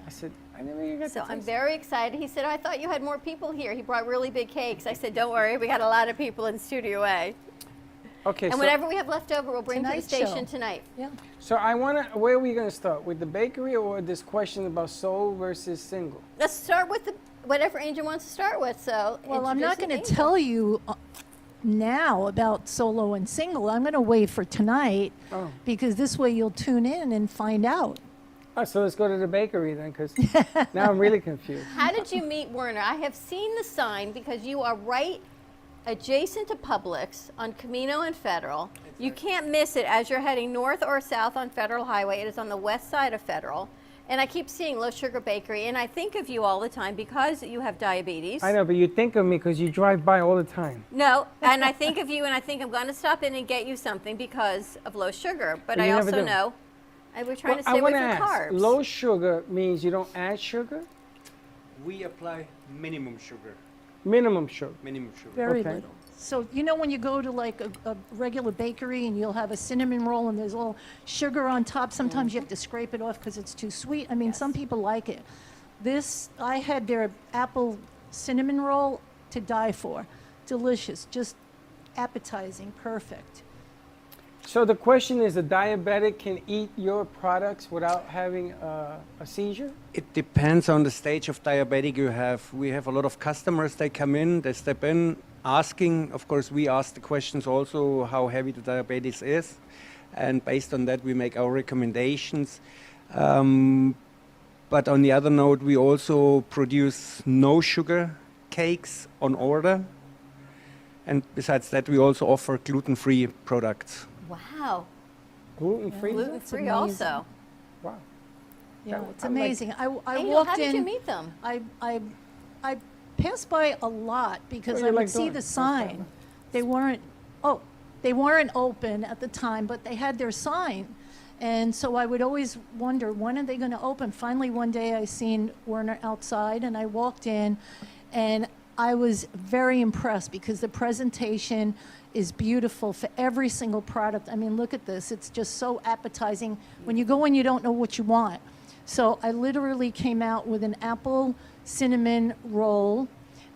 I said, I never even got to So taste I'm it. very excited. He said, I thought you had more people here. He brought really big cakes. I said, don't worry, we got a lot of people in Studio A. Okay, And so, whatever we have left over, we'll bring to the Tonight station show. tonight. Yeah. so I want to, where are we going to start? With the bakery or this question about soul versus single? Let's start with whatever Angel wants to start with. So, Well, I'm not going to introducing tell you now about solo and single. I'm going to wait for tonight Oh. because this way you'll tune in and find out. Oh, so let's go to the bakery then, because now I'm really confused. How did you meet Werner? I have seen the sign because you are right adjacent to Publix on Camino and Federal. You can't miss it as you're heading north or south on Federal Highway. It is on the west side of Federal. And I keep seeing Low Sugar Bakery, and I think of you all the time because you have diabetes. I know, but you think of me because you drive by all the time. No, and I think of you, and I think I'm going to stop in and get you something because of low sugar. But But I you never also do. know, and we're trying to I stay away wanna from ask, carbs. low sugar means you don't add sugar? We apply minimum sugar. Minimum sugar. Minimum sugar. Very Okay. little. So, you know, when you go to like a regular bakery and you'll have a cinnamon roll and there's a little sugar on top, sometimes you have to scrape it off because it's too sweet. I mean, some people like it. This, I had their apple cinnamon roll to die for. Delicious, just appetizing, perfect. So the question is, a diabetic can eat your products without having a seizure? It depends on the stage of diabetic you have. We have a lot of customers, they come in, they step in, asking, of course we ask the questions also how heavy the diabetes is, and based on that we make our recommendations. But on the other note, we also produce no sugar cakes on order, and besides that we also offer gluten-free products. Wow. Gluten-free? Gluten-free amazing. also. Wow. Yeah, it's I'm like- amazing. I Angel, walked how in. did you meet them? I passed by a lot because What do I you would like see doing? the What's that sign. one? They weren't open at the time, but they had their sign. And so I would always wonder, when are they going to open? Finally, one day I seen Werner outside and I walked in and I was very impressed because the presentation is beautiful for every single product. I mean, look at this. It's just so appetizing. When you go in, you don't know what you want. So I literally came out with an apple cinnamon roll.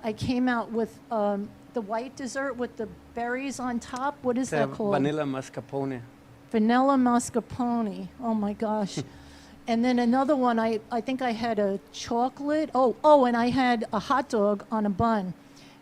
I came out with the white dessert with the berries on top. What is that called? Vanilla mascarpone. Vanilla mascarpone. Oh my gosh. And then another one, I think I had a chocolate. Oh, and I had a hot dog on a bun.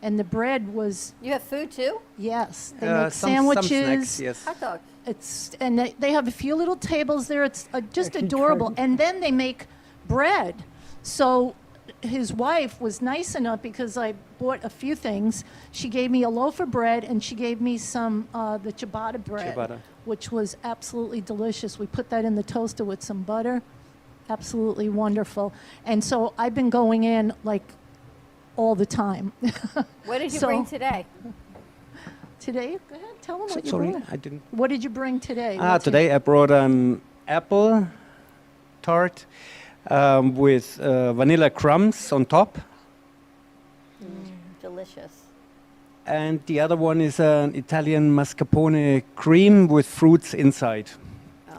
And the bread was. You have food too? Yes. They Some make sandwiches. snacks, yes. Hot dogs. And they have a few little tables there. It's just adorable. And then they make bread. So his wife was nice enough because I bought a few things. She gave me a loaf of bread and she gave me some the ciabatta bread, Ciabatta. which was absolutely delicious. We put that in the toaster with some butter. Absolutely wonderful. And so I've been going in like all the time. What did you So- bring today? Today? Go ahead, tell them what you Sorry, brought. I didn't. What did you bring today? What's your- Today I brought an apple tart with vanilla crumbs on top. Delicious. And the other one is an Italian mascarpone cream with fruits inside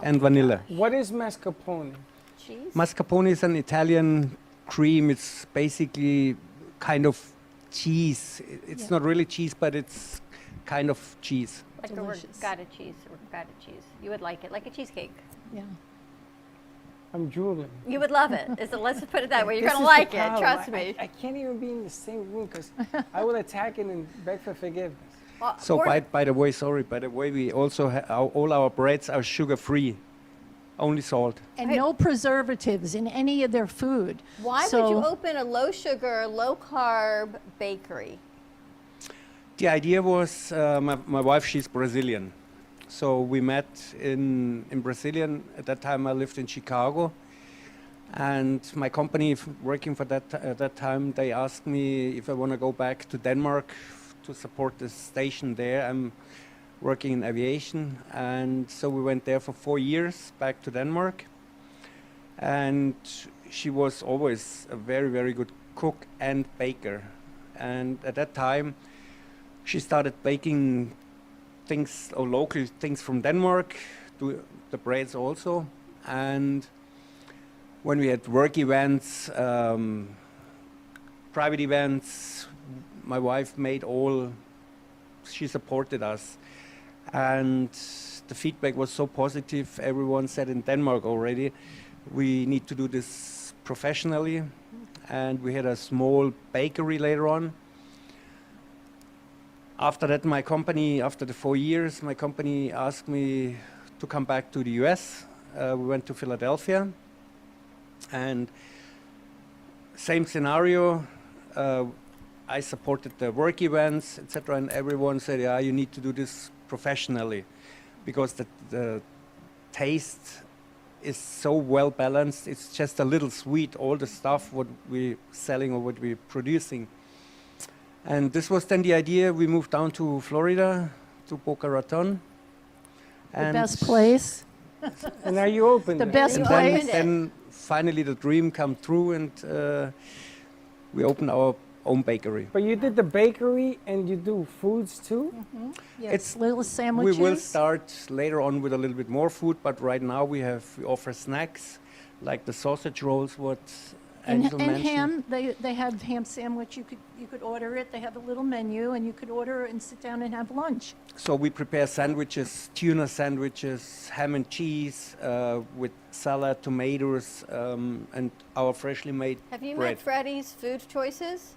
and vanilla. What is mascarpone? Cheese? Mascarpone is an Italian cream. It's basically kind of cheese. It's Yeah. not really cheese, but it's kind of cheese. Like Delicious. a regatta cheese. Regatta cheese. You would like it, like a cheesecake. Yeah. I'm drooling. You would love it. Let's just put it that way. You're This going is to the like it. problem. Trust me. I can't even be in the same room because I will attack it and beg for forgiveness. So by the way, we also all our breads are sugar-free, only salt. And no preservatives in any of their food. Why So- would you open a low sugar, low carb bakery? The idea was my wife, she's Brazilian. So we met in Brazilian. At that time, I lived in Chicago. And my company, working for that time, they asked me if I want to go back to Denmark to support the station there. I'm working in aviation. And so we went there for 4 years, back to Denmark. And she was always a very, very good cook and baker. And at that time, she started baking things, or local things from Denmark, the breads also. And when we had work events, private events, my wife made she supported us. And the feedback was so positive. Everyone said in Denmark already, we need to do this professionally. And we had a small bakery later on. After that, after the 4 years, my company asked me to come back to the US. We went to Philadelphia. And same scenario. I supported the work events, etc. And everyone said, yeah, you need to do this professionally because the taste is so well balanced. It's just a little sweet, all the stuff what we're selling or what we're producing. And this was then the idea. We moved down to Florida, to Boca Raton. The best place. And now you opened the it. best place. Then finally the dream came true, and we opened our own bakery. But you did the bakery and you do foods too? Mm-hmm. Yes, little sandwiches. We will start later on with a little bit more food, but right now we offer snacks like the sausage rolls, what Angel and mentioned. ham. They have ham sandwich. You could order it. They have a little menu, and you could order and sit down and have lunch. So we prepare sandwiches, tuna sandwiches, ham and cheese with salad, tomatoes, and our freshly made Have you bread. met Freddy's Food Choices?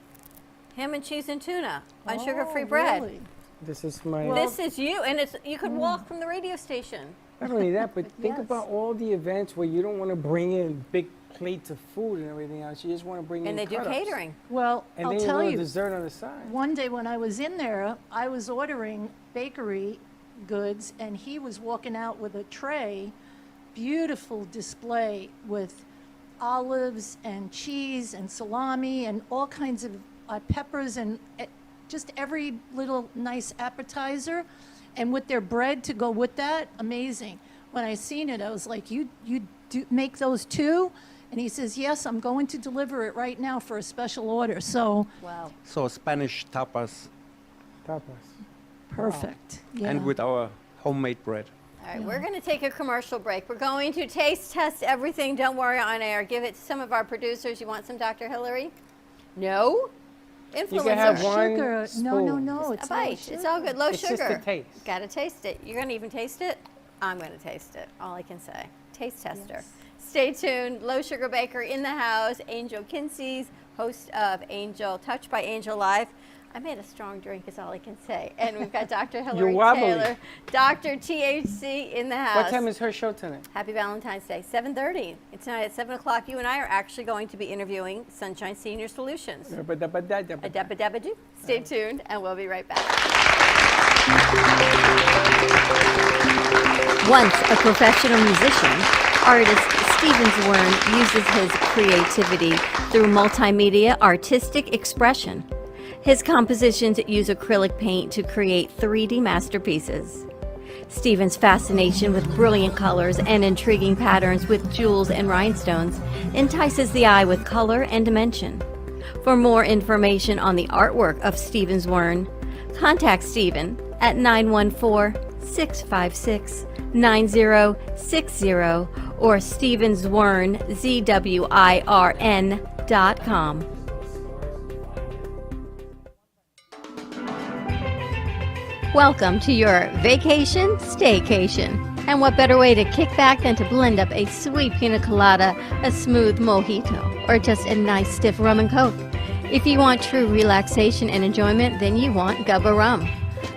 Ham and cheese and tuna on sugar-free bread. Really? This is my... This is you, and you could walk from the radio station. Not only that, but think Yes. about all the events where you don't want to bring in big plates of food and everything else. You just want to bring in And they do cut-ups. catering. Well, And I'll then tell you you. want dessert on the side. One day when I was in there, I was ordering bakery goods, and he was walking out with a tray, beautiful display with olives and cheese and salami and all kinds of peppers and just every little nice appetizer, and with their bread to go with that, amazing. When I seen it, I was like, you do make those too? And he says, yes, I'm going to deliver it right now for a special order. So, wow. So Spanish tapas. Tapas. Perfect. Yeah. And with our homemade bread. All right, we're going to take a commercial break. We're going to taste test everything. Don't worry, on air. Give it to some of our producers. You want some, Dr. Hillary? No? Influencer. You can have one sugar. spoon. No, Just it's a bite. no It's all good. Low It's sugar. just a taste. Got to taste it. You're going to even taste it? I'm going to taste it. All I can say. Taste tester. Yes. Stay tuned. Low Sugar Baker in the house. Angel Kinsey's, host of Touched by Angel Live. I made a strong drink is all I can say. And we've got Dr. Hillary wobbly. Taylor, Dr. THC in the house. What time is her show tonight? Happy Valentine's Day, 7:30. It's tonight at 7 o'clock. You and I are actually going to be interviewing Sunshine Senior Solutions. Dabba-dabba-doo. Stay tuned, and we'll be right back. Once a professional musician, artist Steven Zwirn uses his creativity through multimedia artistic expression. His compositions use acrylic paint to create 3D masterpieces. Steven's fascination with brilliant colors and intriguing patterns with jewels and rhinestones entices the eye with color and dimension. For more information on the artwork of Steven Zwirn, contact Steven at 914-656-9060 or stevenzwirn.com. Welcome to your vacation staycation. And what better way to kick back than to blend up a sweet pina colada, a smooth mojito, or just a nice stiff rum and coke. If you want true relaxation and enjoyment, then you want Gubba Rum.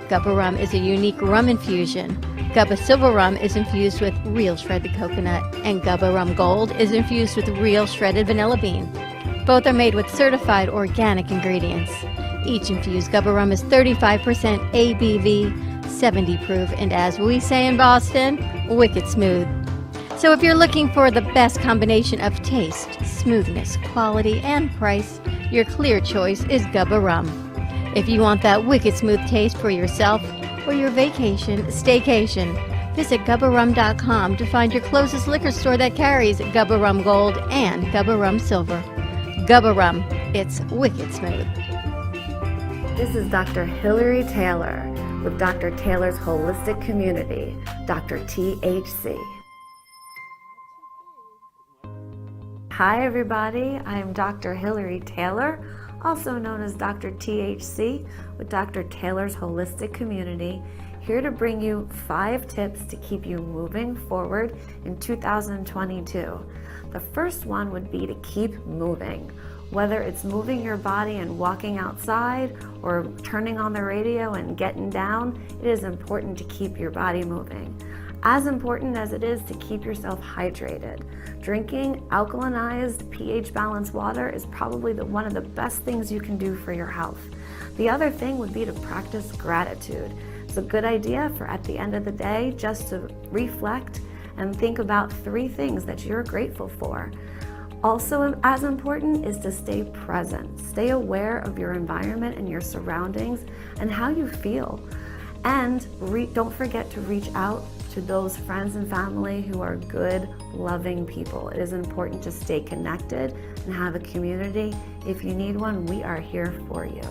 Gubba Rum is a unique rum infusion. Gubba Silver Rum is infused with real shredded coconut, and Gubba Rum Gold is infused with real shredded vanilla bean. Both are made with certified organic ingredients. Each infused Gubba rum is 35% ABV, 70 proof, and as we say in Boston, wicked smooth. So if you're looking for the best combination of taste, smoothness, quality, and price, your clear choice is Gubba rum. If you want that wicked smooth taste for yourself or your vacation, staycation, visit GubbaRum.com to find your closest liquor store that carries Gubba Rum Gold and Gubba Rum Silver. Gubba Rum, it's wicked smooth. This is Dr. Hillary Taylor with Dr. Taylor's Holistic Community, Dr. THC. Hi everybody, I am Dr. Hillary Taylor, also known as Dr. THC with Dr. Taylor's Holistic Community, here to bring you 5 tips to keep you moving forward in 2022. The first one would be to keep moving. Whether it's moving your body and walking outside or turning on the radio and getting down, it is important to keep your body moving. As important as it is to keep yourself hydrated. Drinking alkalinized, pH-balanced water is probably one of the best things you can do for your health. The other thing would be to practice gratitude. It's a good idea for at the end of the day just to reflect and think about 3 things that you're grateful for. Also, as important is to stay present. Stay aware of your environment and your surroundings and how you feel. And don't forget to reach out to those friends and family who are good, loving people. It is important to stay connected and have a community. If you need one, we are here for you.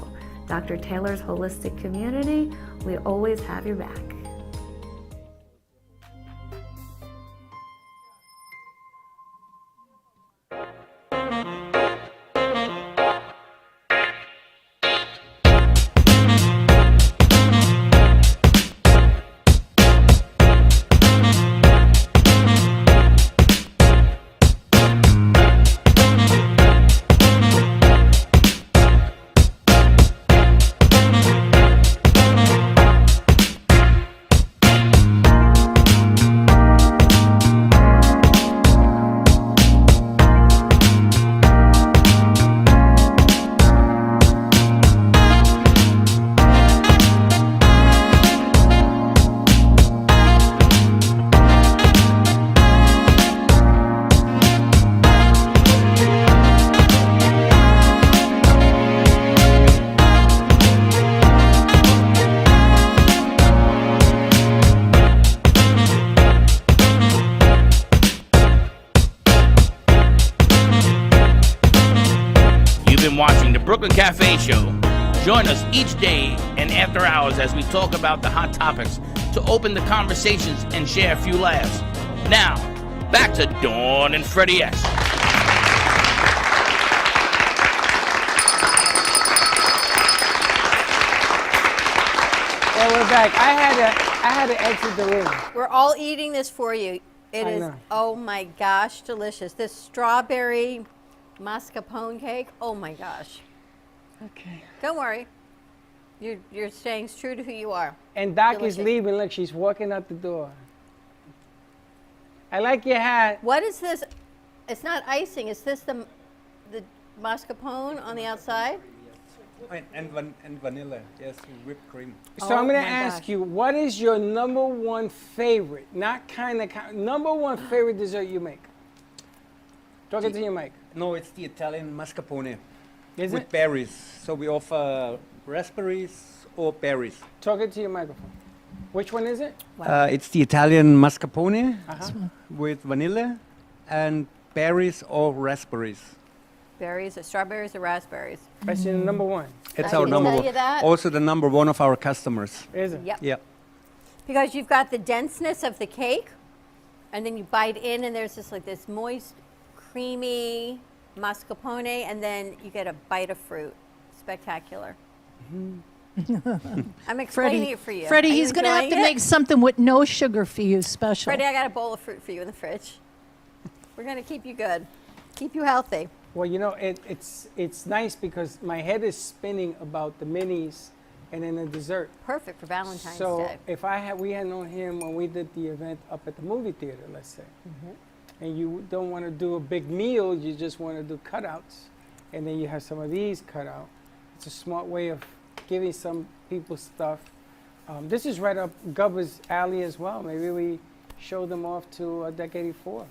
Dr. Taylor's Holistic Community, we always have your back. Brooklyn Cafe Show. Join us each day and after hours as we talk about the hot topics to open the conversations and share a few laughs. Now, back to Dawn and Freddie S. Yeah, we're back. I had to exit the room. We're all eating this for you. It I is, know. oh my gosh, delicious. This strawberry mascarpone cake, oh my gosh. Okay. Don't worry. You're staying true to who you are. And Doc Delicious. is leaving. Look, she's walking out the door. I like your hat. What is this? It's not icing. Is this the mascarpone on the outside? And vanilla, yes, whipped cream. So Oh I'm going my to ask gosh. you, what is your number one favorite, not number one favorite dessert you make? Talk it to your mic. No, it's the Italian mascarpone Is with it? berries. So we offer raspberries or berries. Talk it to your microphone. Which one is it? It's the Italian mascarpone Uh-huh. with vanilla and berries or raspberries. Berries, or strawberries, or raspberries? That's your number one. It's I our can number tell one. you that. Also the number one of our customers. Is it? Yep. Yeah. Because you've got the denseness of the cake, and then you bite in, and there's just like this moist, creamy mascarpone, and then you get a bite of fruit. Spectacular. I'm explaining it for you. Freddie, Are you he's going to have to enjoying it? make something with no sugar for you special. Freddie, I got a bowl of fruit for you in the fridge. We're going to keep you good, keep you healthy. Well, you know, it's nice because my head is spinning about the minis and then the dessert. Perfect for Valentine's So Day. if we had known him when we did the event up at the movie theater, let's say, and you don't want to do a big meal, you just want to do cutouts, and then you have some of these cut out. It's a smart way of giving some people stuff. This is right up Gubba's alley as well. Maybe we show them off to Deck 84.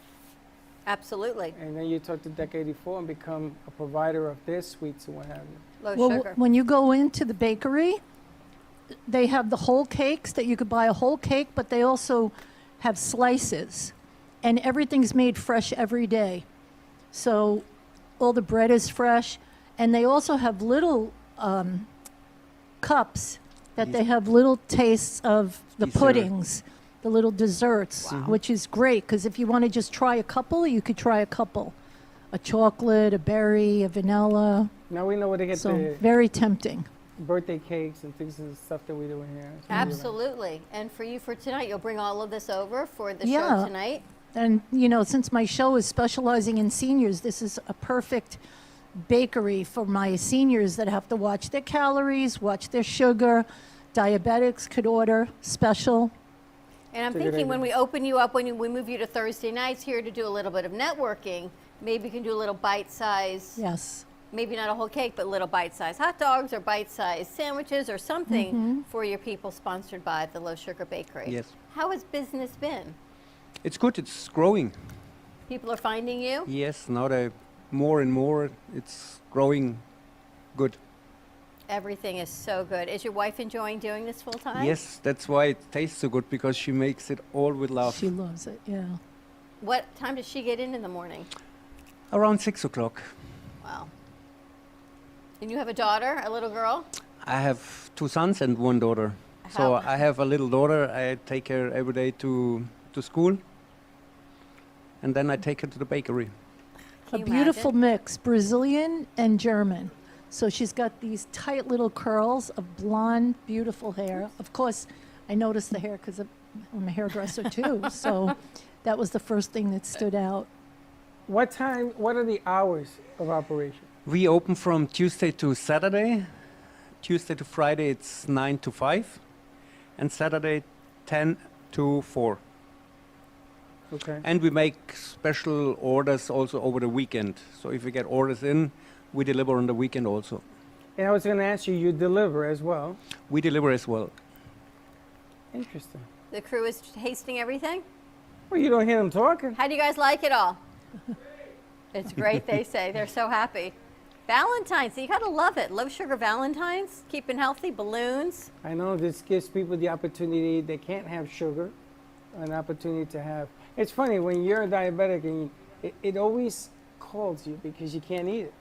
Absolutely. And then you talk to Deck 84 and become a provider of their sweets and what have you. Low Well, sugar. when you go into the bakery, they have the whole cakes that you could buy a whole cake, but they also have slices. And everything's made fresh every day. So all the bread is fresh. And they also have little cups that they have little tastes of the Dessert. puddings, the little desserts, Wow. which is great because if you want to just try a couple, you could try a couple. A chocolate, a berry, a vanilla. Now we know where to get So the very tempting. birthday cakes and things and stuff that we do in here. Absolutely. And for you for tonight, you'll bring all of this over for the Yeah. show tonight. And, you know, since my show is specializing in seniors, this is a perfect bakery for my seniors that have to watch their calories, watch their sugar. Diabetics could order special. And I'm It's a good thinking when idea. we open you up, we move you to Thursday nights here to do a little bit of networking, maybe you can do a little bite-size. Yes. Maybe not a whole cake, but little bite-sized hot dogs or bite-sized sandwiches or something Mhm. for your people sponsored by the Low Sugar Bakery. Yes. How has business been? It's good. It's growing. People are finding you? Yes, now more and more it's growing good. Everything is so good. Is your wife enjoying doing this full time? Yes, that's why it tastes so good because she makes it all with love. She loves it, yeah. What time does she get in the morning? Around 6 o'clock. Wow. And you have a daughter, a little girl? I have 2 sons and 1 daughter. So How- I have a little daughter. I take her every day to school. And then I take her to the bakery. A beautiful mix, Brazilian and German. So she's got these tight little curls of blonde, beautiful hair. Of course, I noticed the hair because I'm a hairdresser too. So that was the first thing that stood out. What are the hours of operation? We open from Tuesday to Saturday. Tuesday to Friday it's 9 to 5. And Saturday 10 to 4. Okay. And we make special orders also over the weekend. So if we get orders in, we deliver on the weekend also. And I was going to ask you, you deliver as well. We deliver as well. Interesting. The crew is tasting everything? Well, you don't hear them talking. How do you guys like it all? It's great, they say. They're so happy. Valentine's, you gotta love it. Low sugar Valentine's, keeping healthy, balloons. I know this gives people the opportunity, they can't have sugar, an opportunity to have. It's funny, when you're a diabetic, and it always calls you because you can't eat it.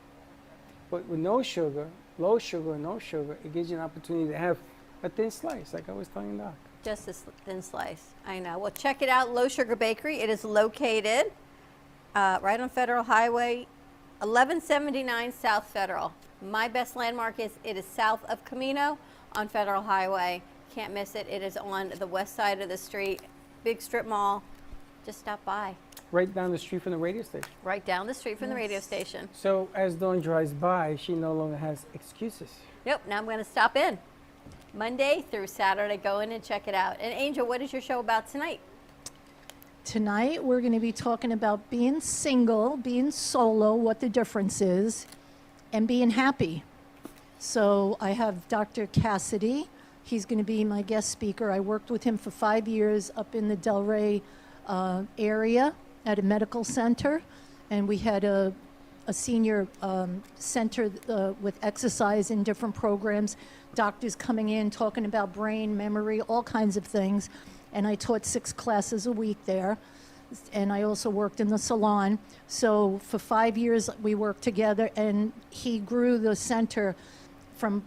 But with no sugar, low sugar, no sugar, it gives you an opportunity to have a thin slice, like I was telling Doc. Just a thin slice. I know. Well, check it out, Low Sugar Bakery. It is located right on Federal Highway, 1179 South Federal. My best landmark is it is south of Camino on Federal Highway. Can't miss it. It is on the west side of the street. Big strip mall. Just stop by. Right down the street from the radio station. Right down the street from the radio station. So as Dawn drives by, she no longer has excuses. Yep, now I'm going to stop in. Monday through Saturday, go in and check it out. And Angel, what is your show about tonight? Tonight, we're going to be talking about being single, being solo, what the difference is, and being happy. So I have Dr. Cassidy. He's going to be my guest speaker. I worked with him for 5 years up in the Delray area at a medical center, and we had a senior center with exercise and different programs, doctors coming in, talking about brain, memory, all kinds of things. And I taught 6 classes a week there. And I also worked in the salon. So for 5 years, we worked together, and he grew the center from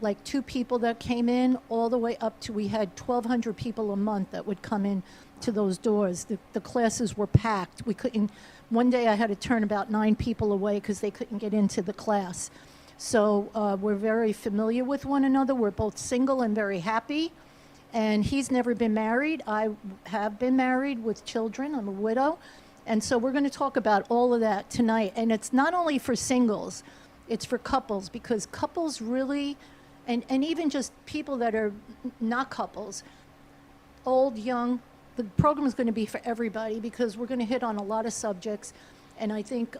like 2 people that came in all the way up to, we had 1,200 people a month that would come in to those doors. The classes were packed. We couldn't, one day I had to turn about 9 people away because they couldn't get into the class. So we're very familiar with one another. We're both single and very happy. And he's never been married. I have been married with children. I'm a widow. And so we're going to talk about all of that tonight. And it's not only for singles, it's for couples, because couples really, and even just people that are not couples, old, young, the program is going to be for everybody because we're going to hit on a lot of subjects. And I think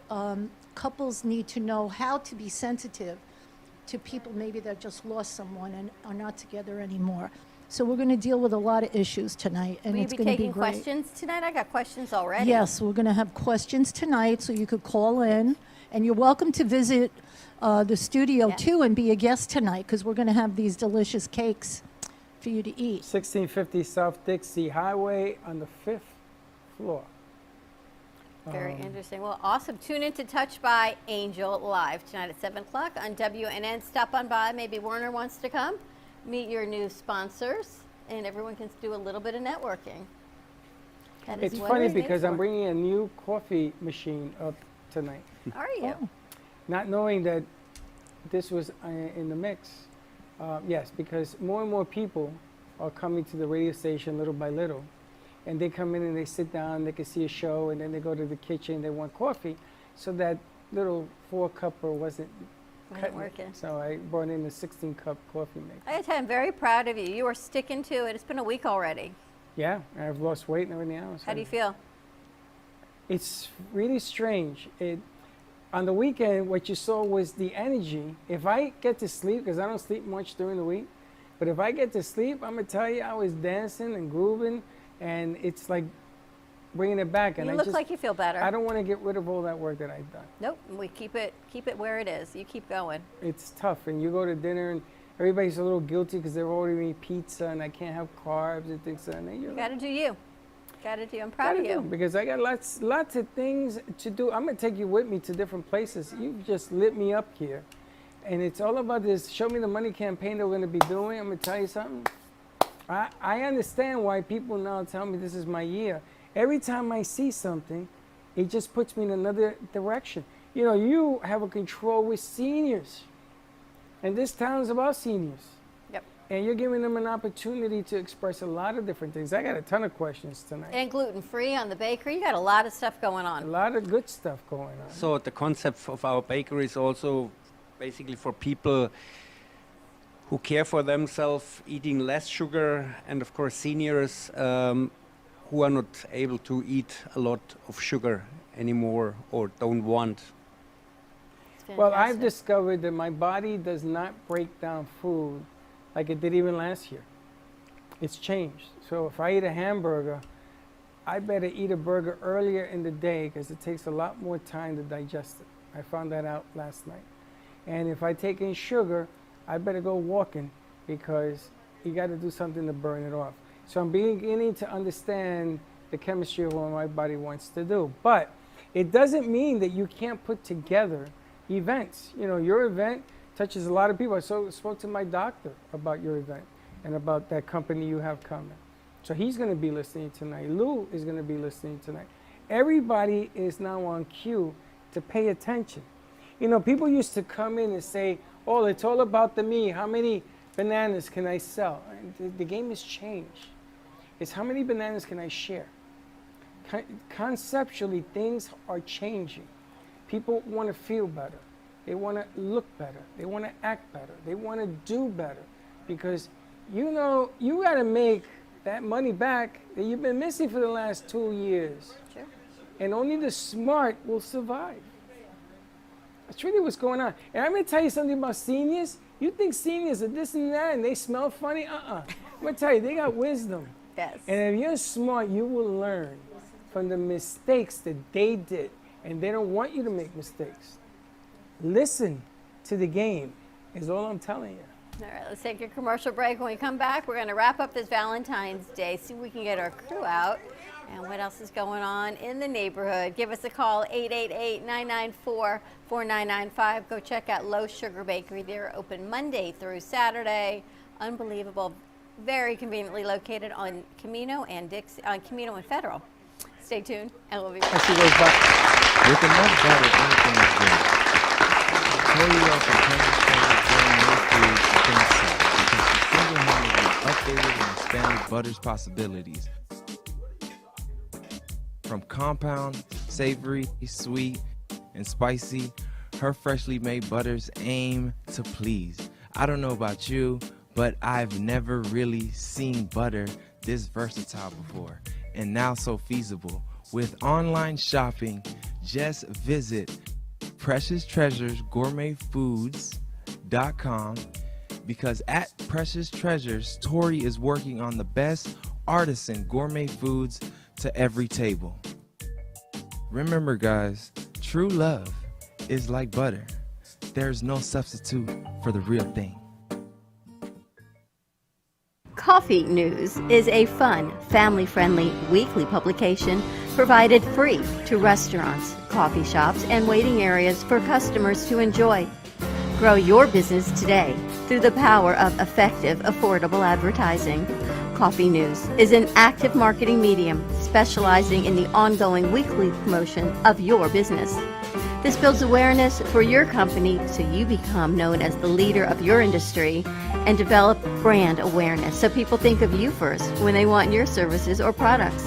couples need to know how to be sensitive to people maybe that just lost someone and are not together anymore. So we're going to deal with a lot of issues tonight, and Will you it's be going to be taking great. questions tonight? I got questions already. Yes, we're going to have questions tonight, so you could call in, and you're welcome to visit the studio too and be a guest tonight, because we're going to have these delicious cakes for you to eat. 1650 South Dixie Highway on the 5th floor. Very interesting. Well, awesome. Tune in to Touched by Angel live tonight at 7 o'clock on WNN. Stop on by. Maybe Werner wants to come. Meet your new sponsors, and everyone can do a little bit of networking. That is It's what funny it is made because I'm for. bringing a new coffee machine up tonight. Are you? Not knowing that this was in the mix. Yes, because more and more people are coming to the radio station little by little. And they come in and they sit down, they can see a show, and then they go to the kitchen, they want coffee. So that little 4-cupper wasn't cutting it. working. So I brought in a 16-cup coffee maker. I gotta tell you, I'm very proud of you. You are sticking to it. It's been a week already. Yeah, I've lost weight and everything else. How do you feel? It's really strange. On the weekend, what you saw was the energy. If I get to sleep, because I don't sleep much during the week, but if I get to sleep, I'm going to tell you, I was dancing and grooving, and it's like bringing it back. And You I look just, like you feel better. I don't want to get rid of all that work that I've done. Nope, we keep it where it is. You keep going. It's tough, and you go to dinner, and everybody's a little guilty because they're ordering me pizza, and I can't have carbs and things. And then You gotta do you. Gotta do. I'm proud of you. Because I got lots of things to do. I'm gonna take you with me to different places. You've just lit me up here, and it's all about this Show Me the Money campaign that we're gonna be doing. I'm gonna tell you something. I understand why people now tell me this is my year. Every time I see something, it just puts me in another direction. You know, you have a control with seniors, and this town is about seniors. Yep. And you're giving them an opportunity to express a lot of different things. I got a ton of questions tonight. And gluten-free on the bakery. You got a lot of stuff going on. A lot of good stuff going on. So the concept of our bakery is also basically for people who care for themselves, eating less sugar, and of course seniors who are not able to eat a lot of sugar anymore or don't want. Well, I've discovered that my body does not break down food like it did even last year. It's changed. So if I eat a hamburger, I better eat a burger earlier in the day because it takes a lot more time to digest it. I found that out last night. And if I take in sugar, I better go walking because you got to do something to burn it off. So I'm beginning to understand the chemistry of what my body wants to do. But it doesn't mean that you can't put together events. You know, your event touches a lot of people. I spoke to my doctor about your event and about that company you have coming. So he's going to be listening tonight. Lou is going to be listening tonight. Everybody is now on cue to pay attention. You know, people used to come in and say, oh, it's all about the me. How many bananas can I sell? And the game has changed. It's how many bananas can I share? Conceptually, things are changing. People want to feel better. They want to look better. They want to act better. They want to do better. Because, you know, you got to make that money back that you've been missing for the last 2 years. Sure. And only the smart will survive. That's really what's going on. And I'm going to tell you something about seniors. You think seniors are this and that and they smell funny? I'm going to tell you, they got wisdom. Yes. And if you're smart, you will learn from the mistakes that they did. And they don't want you to make mistakes. Listen to the game is all I'm telling you. All right, let's take a commercial break. When we come back, we're going to wrap up this Valentine's Day, see if we can get our crew out and what else is going on in the neighborhood. Give us a call, 888-994-4995. Go check out Low Sugar Bakery. They're open Monday through Saturday. Unbelievable. Very conveniently located on Camino and Camino and Federal. Stay tuned, and we'll be right back. With enough butter, anything is good. Teriyaki Candy Candy Green Food can single-handedly updated and expanded butter's possibilities. From compound, savory, sweet, and spicy, her freshly made butters aim to please. I don't know about you, but I've never really seen butter this versatile before, and now so feasible. With online shopping, just visit PreciousTreasuresGourmetFoods.com ToryFood.com, because at Precious Treasures, Tori is working on the best artisan gourmet foods to every table. Remember, guys, true love is like butter. There's no substitute for the real thing. Coffee News is a fun, family-friendly weekly publication provided free to restaurants, coffee shops, and waiting areas for customers to enjoy. Grow your business today through the power of effective, affordable advertising. Coffee News is an active marketing medium specializing in the ongoing weekly promotion of your business. This builds awareness for your company so you become known as the leader of your industry and develop brand awareness so people think of you first when they want your services or products.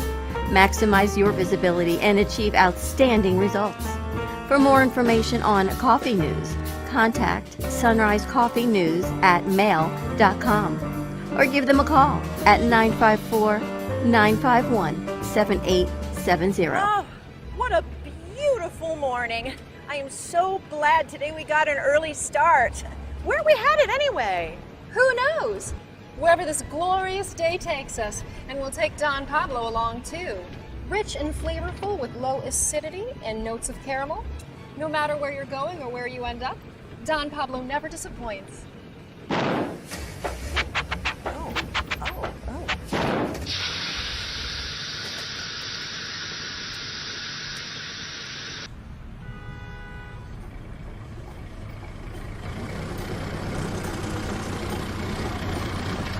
Maximize your visibility and achieve outstanding results. For more information on Coffee News, contact Sunrise Coffee News at mail.com or give them a call at 954-951-7870. Oh, what a beautiful morning. I am so glad today we got an early start. Where are we headed anyway? Who knows? Wherever this glorious day takes us, and we'll take Don Pablo along too. Rich and flavorful with low acidity and notes of caramel. No matter where you're going or where you end up, Don Pablo never disappoints.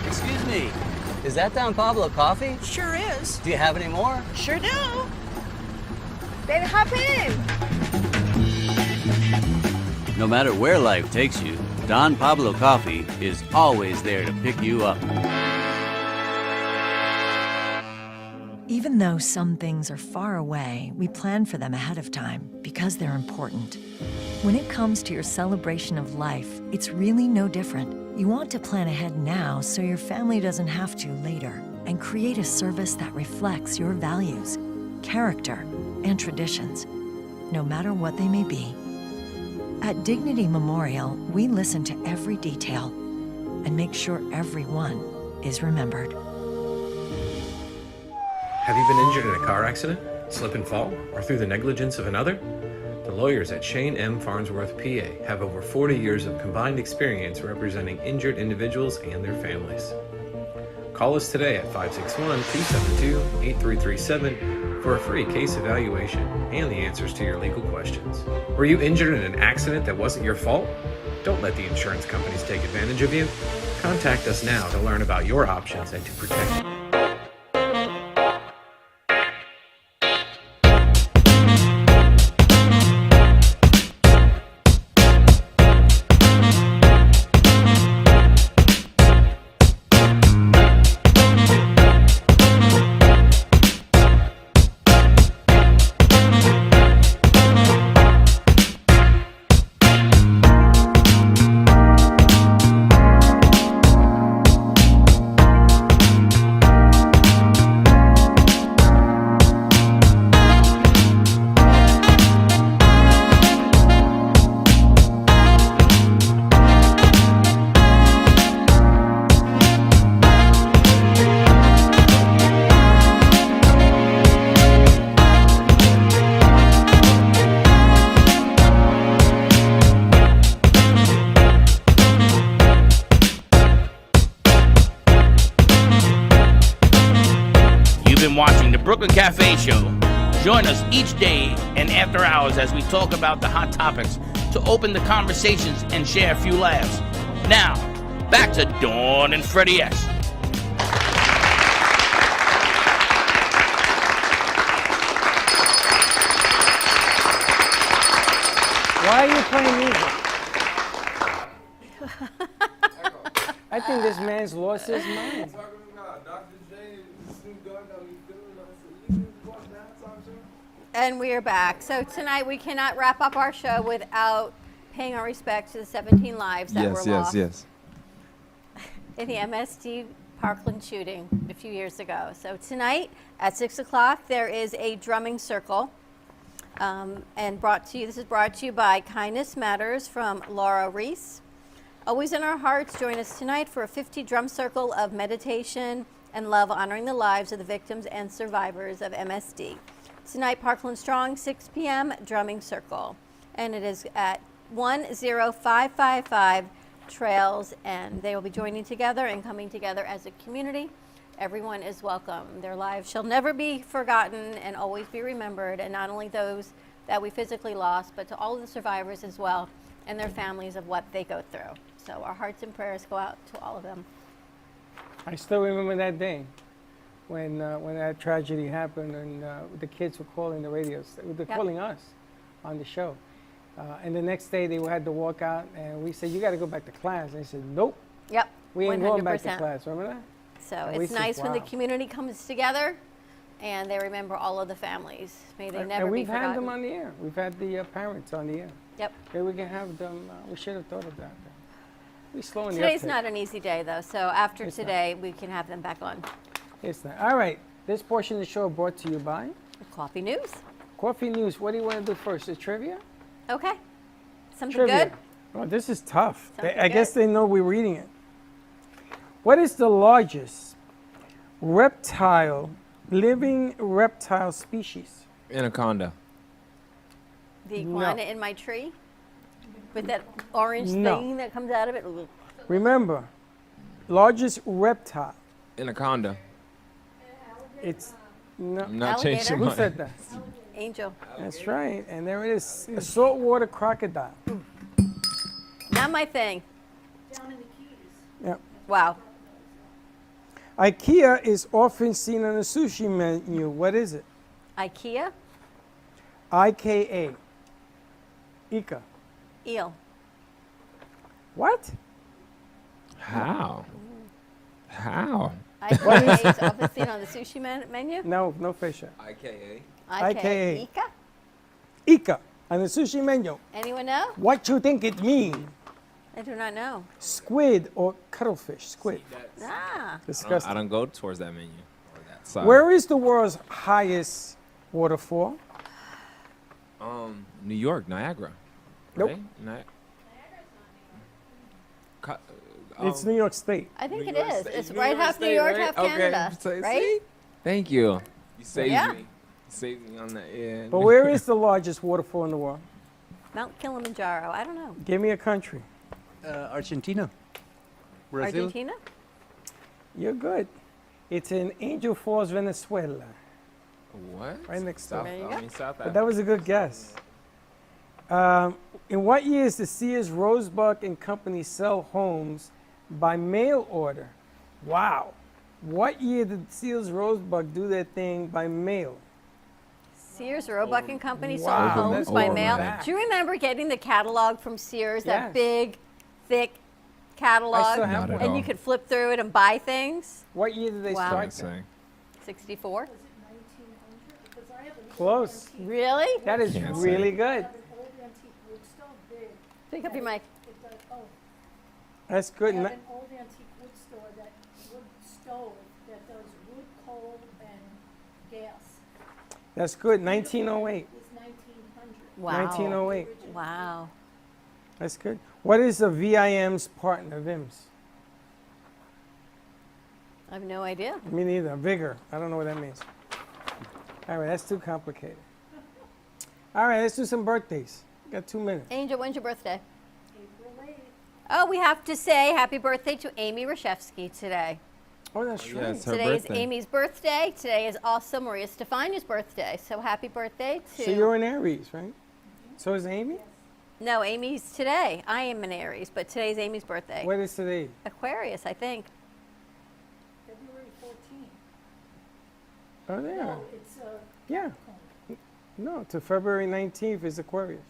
Excuse me, is that Don Pablo coffee? Sure is. Do you have any more? Sure do. Baby, hop in. No matter where life takes you, Don Pablo Coffee is always there to pick you up. Even though some things are far away, we plan for them ahead of time because they're important. When it comes to your celebration of life, it's really no different. You want to plan ahead now so your family doesn't have to later, and create a service that reflects your values, character, and traditions, no matter what they may be. At Dignity Memorial, we listen to every detail and make sure everyone is remembered. Have you been injured in a car accident, slip and fall, or through the negligence of another? The lawyers at Shane M. Farnsworth, PA have over 40 years of combined experience representing injured individuals and their families. Call us today at 561-272-8337 for a free case evaluation and the answers to your legal questions. Were you injured in an accident that wasn't your fault? Don't let the insurance companies take advantage of you. Contact us now to learn about your options and to protect you. Watching the Brooklyn Cafe Show. Join us each day and after hours as we talk about the hot topics to open the conversations and share a few laughs. Now, back to Dawn and Freddie S. Why are you playing music? I think this man's lost his mind. And we are back. So tonight we cannot wrap up our show without paying our respect to the 17 lives that were lost in the MSD Parkland shooting a few years ago. So tonight at 6 o'clock there is a drumming circle, and this is brought to you by Kindness Matters from Laura Reese. Always in our hearts, join us tonight for a 50 drum circle of meditation and love, honoring the lives of the victims and survivors of MSD. Tonight, Parkland Strong, 6 p.m. drumming circle. And it is at 10555 Trails, and they will be joining together and coming together as a community. Everyone is welcome. Their lives shall never be forgotten and always be remembered, and not only those that we physically lost, but to all of the survivors as well and their families of what they go through. So our hearts and prayers go out to all of them. I still remember that day when that tragedy happened, and the kids were calling the radios. They're calling us on the show. And the next day they had to walk out, and we said, "You got to go back to class." And they said, "Nope." Yep. We ain't going back to 100%. class. Remember that? So And we it's said, nice when the "Wow." community comes together and they remember all of the families. May they never And be we've forgotten. had them on the air. We've had the parents on the air. Yep. Maybe we can have them. We should have thought of that. We're slow in the Today's uptake. not an easy day, though, so after It's not. today, we can have them back on. It's not. All right. This portion of the show brought to you by Coffee News. Coffee News. What do you want to do first? The trivia? Okay. Something Trivia. good? Oh, this is tough. Something I guess good? they know we're reading it. What is the largest living reptile species? Anaconda. The No. iguana in my tree? With that orange No. thing that comes out of it? Remember, largest reptile. Anaconda. It's no. I'm not changing Who mine. said that? Angel. That's right. And there it is. A saltwater crocodile. Not my thing. Yep. Wow. IKEA is often seen on the sushi menu. What is it? IKEA? IKA. Ika. Eel. What? How? How? IKA is often seen on the sushi menu? No, no fish. IKA. IKA. Ika? Ika on the sushi menu. Anyone know? What you think it means? I do not know. Squid or cuttlefish? Squid. Ah. Disgusting. I don't go towards that menu or that side. Where is the world's highest waterfall? New York, Niagara. Nope. Right? It's New York State. I think New it York is. State. It's New right York half New State, York, right? half Okay. Canada. See? Right? Thank you. You saved Yeah. me. You saved me on that. Yeah. But where is the largest waterfall in the world? Mount Kilimanjaro. I don't know. Give me a country. Argentina. Brazil. Argentina? You're good. It's in Angel Falls, Venezuela. What? Right next South, door. There you I go. mean, South But that was a good guess. In what year is the Sears Roebuck and Company sell homes by mail order? Wow. What year did Sears Roebuck do that thing by mail? Sears, Roebuck and Company sold Wow, homes that's by over mail. that. Do you remember getting the catalog from Sears, that Yes. big, thick catalog? still have Not at And all. you could flip through it and buy things? What year did they Wow. start? Insane. that? 64? Close. Really? That is Can't say. really good. Pick up your mic. That's good. We have Ni- an old antique wood store, that wood stove that does wood, coal, and gas. That's good. 1908. It's 1900. Wow. 1908. Wow. That's good. What is a VIM's partner, VIMS? I have no idea. Me neither. Vigor. I don't know what that means. All right, that's too complicated. All right, let's do some birthdays. Got 2 minutes. Angel, when's your birthday? April 8th. Oh, we have to say happy birthday to Amy Rashevsky today. Oh, that's Yeah, right. it's her Today is birthday. Amy's birthday. Today is also Maria Stefania's birthday. So happy birthday to... So you're an Aries, right? So is Amy? No, Amy's today. I am an Aries, but today's Amy's birthday. What is today? Aquarius, I think. February 14th. Oh, there. No, it's Yeah. No, to February 19th is Aquarius.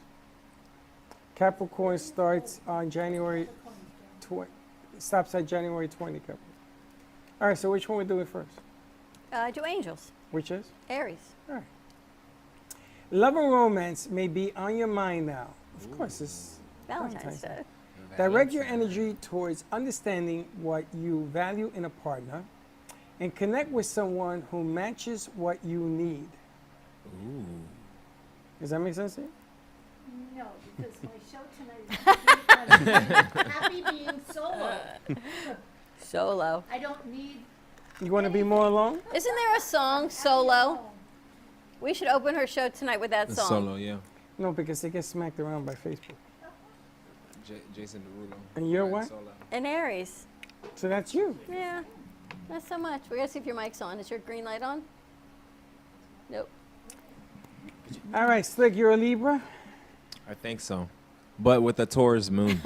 Capricorn starts on January 20. Stops at January 20, Capricorn. All right, so which one we doing first? Do angels. Which is? Aries. All right. Love and romance may be on your mind now. Of course, it's Valentine's Day. Direct your energy towards understanding what you value in a partner and connect with someone who matches what you need. Does that make sense to you? No, because my show tonight is happy being solo. Solo. I don't need. You want to be more alone? Isn't there a song, Solo? We should open her show tonight with that song. Solo, yeah. No, because it gets smacked around by Facebook. Jason Derulo. And you're what? And Aries. So that's you. Yeah, not so much. We gotta see if your mic's on. Is your green light on? Nope. All right, Slick, you're a Libra? I think so. But with a Taurus moon.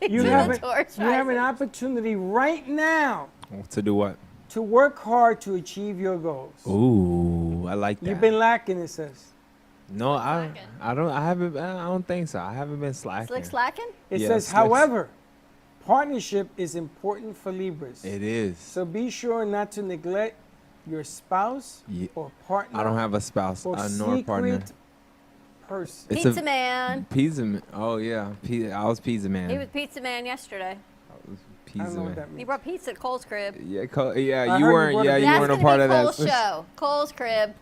You have an opportunity right now To do what? to work hard to achieve your goals. Ooh, I like that. You've been lacking, it says. No, I don't think so. I haven't been slacking. Slick slacking? It Yeah, says, Slick's- however, partnership is important for Libras. It is. So be sure not to neglect your spouse Yeah. or partner. I don't have a spouse or nor a partner. secret person. It's Pizza Man. Pizza man. Oh yeah, I was pizza man. He was Pizza Man yesterday. Pizza man. He brought pizza at Cole's crib. Yeah, I you heard weren't. you Yeah, you That's weren't a gonna part be of that. Cole's show. Cole's crib.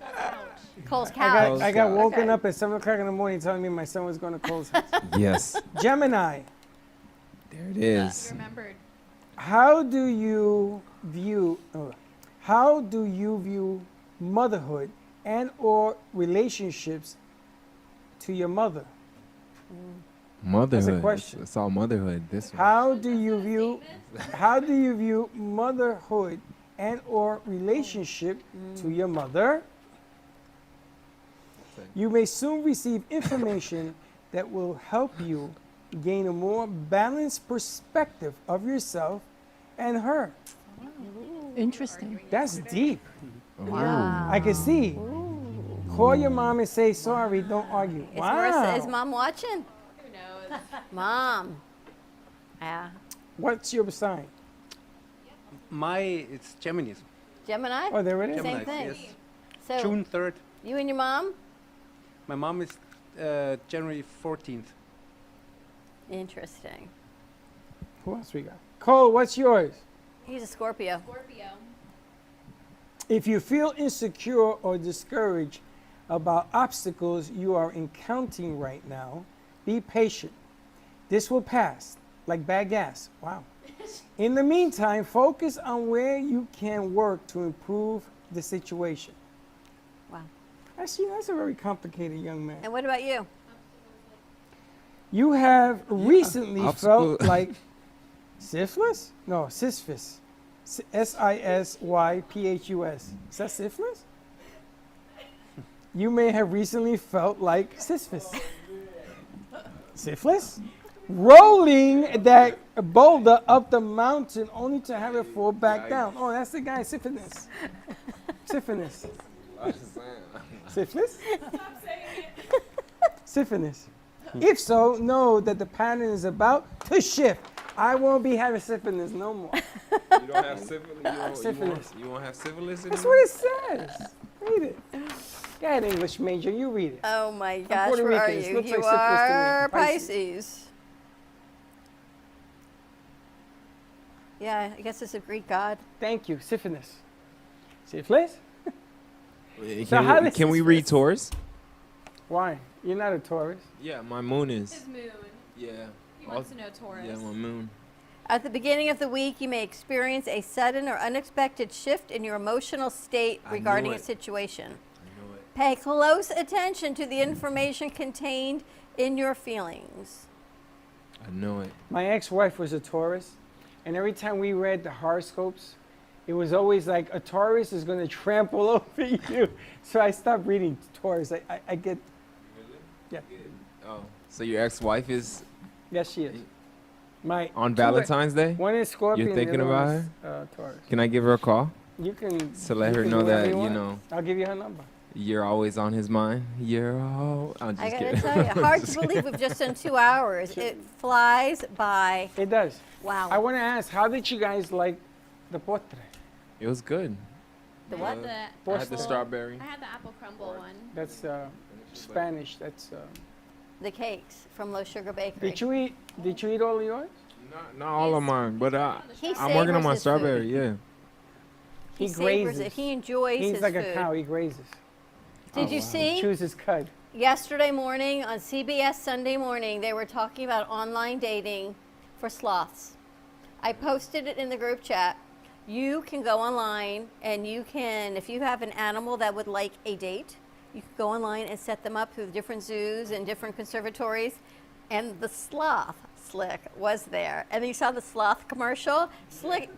Cole's couch. I got woken Okay. up at 7 o'clock in the morning telling me my son was going to Cole's house. Yes. Gemini. There it is. Remembered. How do you view motherhood and or relationships to your mother? Motherhood. question. It's all motherhood. This one. How do you view motherhood and or relationship to your mother? You may soon receive information that will help you gain a more balanced perspective of yourself and her. Interesting. That's deep. Wow. I can see. Call your mom and say sorry, don't argue. Is Wow. Marissa, is Mom watching? Who knows? Mom. Yeah. What's your sign? It's Gemini. Gemini? Oh, there it is. Same Gemini, thing. yes. So June 3rd. you and your mom? My mom is January 14th. Interesting. Who else we got? Cole, what's yours? He's a Scorpio. If you feel insecure or discouraged about obstacles you are encountering right now, be patient. This will pass, like bad gas. Wow. In the meantime, focus on where you can work to improve the situation. Wow. Actually, that's a very complicated young man. And what about you? You have recently obstacle- felt like syphilis? No, syphilis. Sysphyphus. Is that syphilis? You may have recently felt like syphilis. Syphilis? Rolling that boulder up the mountain only to have it fall back down. Oh, that's the guy, syphilis. Syphilis. Syphilis? Syphilis. If so, know that the pattern is about to shift. I won't be having syphilis no more. You don't have syphilis. Syphilis. You won't have syphilis That's anymore? what it says. Read it. Go ahead, English major. You read it. Oh my I'm gosh, Puerto where are Rican. It you? looks You like syphilis to me. are Pisces. Pisces. Yeah, I guess it's a Greek god. Thank you. Syphilis. Syphilis? Can, So how we, does can we this read Taurus? Why? You're not a Taurus. Yeah, my moon is. His moon. Yeah. He wants to know Taurus. Yeah, my moon. At the beginning of the week, you may experience a sudden or unexpected shift in your emotional state I knew regarding a it. situation. I know it. Pay close attention to the information contained in your feelings. I know it. My ex-wife was a Taurus, and every time we read the horoscopes, it was always like a Taurus is going to trample over you. So I stopped reading Taurus. I get. Yeah. Oh, so your ex-wife is Yes, she is. My on two are- Valentine's Day? One is Scorpio. You're thinking and the other about one her? is, Taurus. Can I give her a call You can. to let you her can know do whatever that, you want. know, I'll give you her number. you're always on his mind? I'm just I gotta kidding. tell you, hard to believe we've just done 2 hours. It flies by. It does. Wow. I want to ask, how did you guys like the postre? It was good. The what? I had the Postre. strawberry. I had the apple crumble one. That's Spanish. That's. The cakes from Low Sugar Bakery. Did you eat all of yours? Not all of mine, but He I'm working on savors my his strawberry. food. Yeah. He He savors grazes. it. He enjoys He's his like food. a cow. He grazes. Did you see? Choose his cut. Yesterday morning on CBS Sunday Morning, they were talking about online dating for sloths. I posted it in the group chat. You can go online and you can, if you have an animal that would like a date, you can go online and set them up through different zoos and different conservatories. And the sloth, Slick, was there. And you saw the sloth commercial. Slick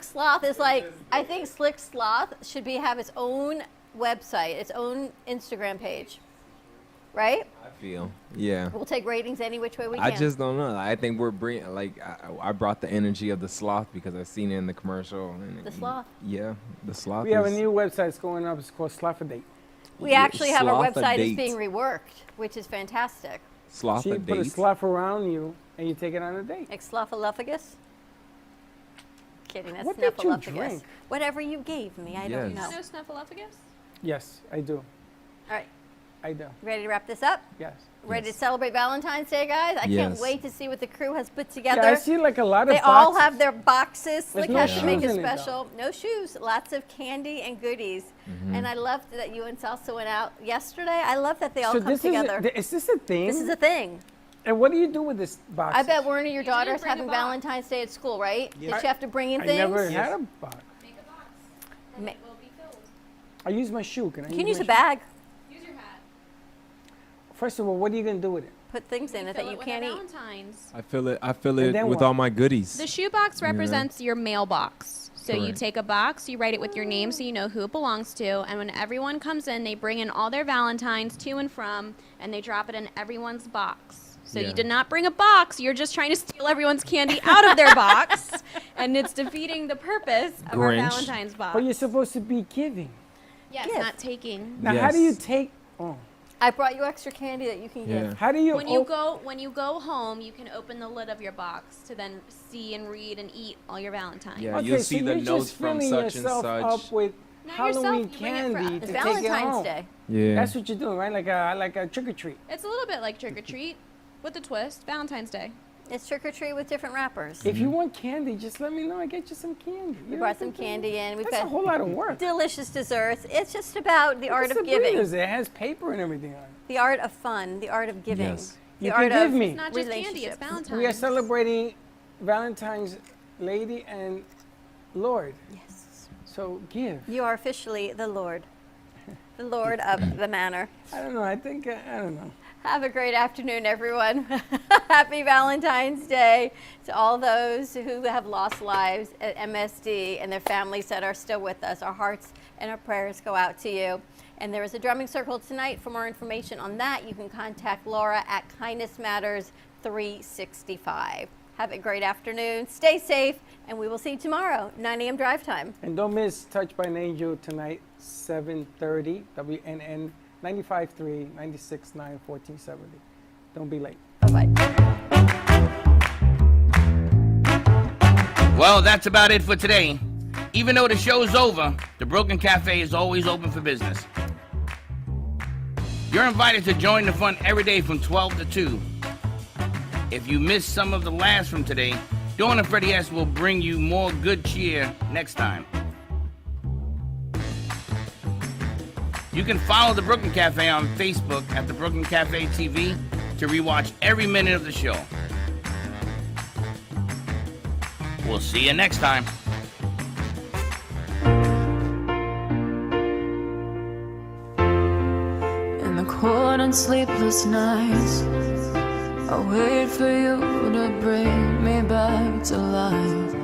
Sloth is like, I think Slick Sloth should have its own website, its own Instagram page. Right? I feel, yeah. We'll take ratings any which way we can. I just don't know. I think we're bringing, like, I brought the energy of the sloth because I've seen it in the commercial. And The sloth? Yeah, the sloth. We have a new website that's going up. It's called Slothadate. We actually have our website Slothadate. is being reworked, which is fantastic. So you put a sloth around you and you take it on a date. Like Slothophagus? Kidding, that's What did you Snuffleupagus. drink? Whatever you gave me, I don't know. No Snuffleupagus? Yes, I do. All right, I do. ready to wrap this up? Yes. Ready to celebrate Valentine's Day, guys? I can't Yes. wait to see what the crew has put together. Yeah, I see like a lot of They all boxes. have their boxes. Slick no has to make shoes it in it, though. special. No shoes, lots of candy and goodies. Mm-hmm. And I loved that you and Salsa went out yesterday. I love that they all So come this together. is this a thing? This is a thing. And what do you do with this box? I bet Werner, your didn't daughter's bring a having box. Valentine's Day at school, right? Yes. Did you have to bring in I things? never had a box. Make a box. Ma- And it will be filled. I use my shoe. Can I You can use my a shoe? bag. Use your hat. First of all, what are you going to do with it? Put things in it that Fill you it with can't our eat. Valentine's. I feel it. I feel And it then with what? all my goodies. The shoebox represents your mailbox. So you Correct. take a box, you write it with your name so you know who it belongs to, and when everyone comes in, they bring in all their Valentines to and from, and they drop it in everyone's box. So Yeah. you did not bring a box, you're just trying to steal everyone's candy out of their box, and it's defeating the purpose of our Grinch. Valentine's box. But you're supposed to be giving. Yes, Yes. not taking. Now, how do you Yes. take? Oh, I brought you extra candy that you can Yeah. give. how do you? When you go home, you can open the lid of your box to then see and read and eat all your Valentines. Yeah, Okay, you'll so see the you're notes just from filling such and yourself such. up with Not yourself, Halloween you bring it for candy us. to It's take it Valentine's home. Day. Yeah. That's what you're doing, right? Like a trick or treat. It's a little bit like trick or treat with a twist. Valentine's Day. It's trick or treat with different wrappers. If you want candy, just let me know. I get you some candy. We brought some candy in. We've That's a got whole lot of work. delicious desserts. It's just about the art Look of at Sabrina's. giving, It has paper and everything on it. the art of fun, the art of giving, Yes. the You art can of give me. It's not just candy, it's relationships. Valentine's. We are celebrating Valentine's Lady and Lord. Yes. So give. You are officially the Lord of the manor. I don't know. I think I don't know. Have a great afternoon, everyone. Happy Valentine's Day to all those who have lost lives at MSD and their families that are still with us. Our hearts and our prayers go out to you. And there is a drumming circle tonight. For more information on that, you can contact Laura at Kindness Matters 365. Have a great afternoon. Stay safe, and we will see you tomorrow, 9 a.m. drive time. And don't miss Touched by an Angel tonight, 7:30, WNN 95.3, 96.9, 1470. Don't be late. Bye-bye. Well, that's about it for today. Even though the show's over, the Broken Cafe is always open for business. You're invited to join the fun every day from 12 to 2. If you missed some of the laughs from today, Dawn and Freddie S. will bring you more good cheer next time. You can follow the Brooklyn Cafe on Facebook at the Brooklyn Cafe TV to rewatch every minute of the show. We'll see you next time. In the cold and sleepless nights, I wait for you to bring me back to life.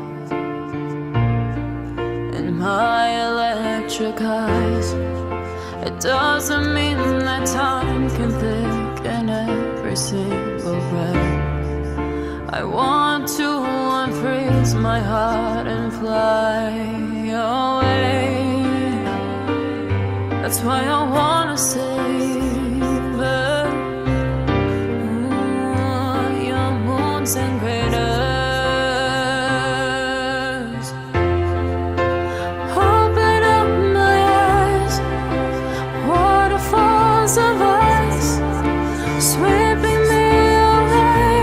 In my electric eyes, it doesn't mean that time can thicken every single breath. I want to unfreeze my heart and fly away. That's why I wanna save it. Your moons and craters. Open up my eyes, waterfalls of ice, sweeping me away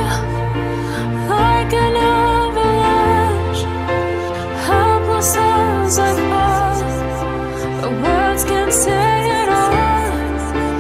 like an avalanche. Helpless as I fall, the words can't say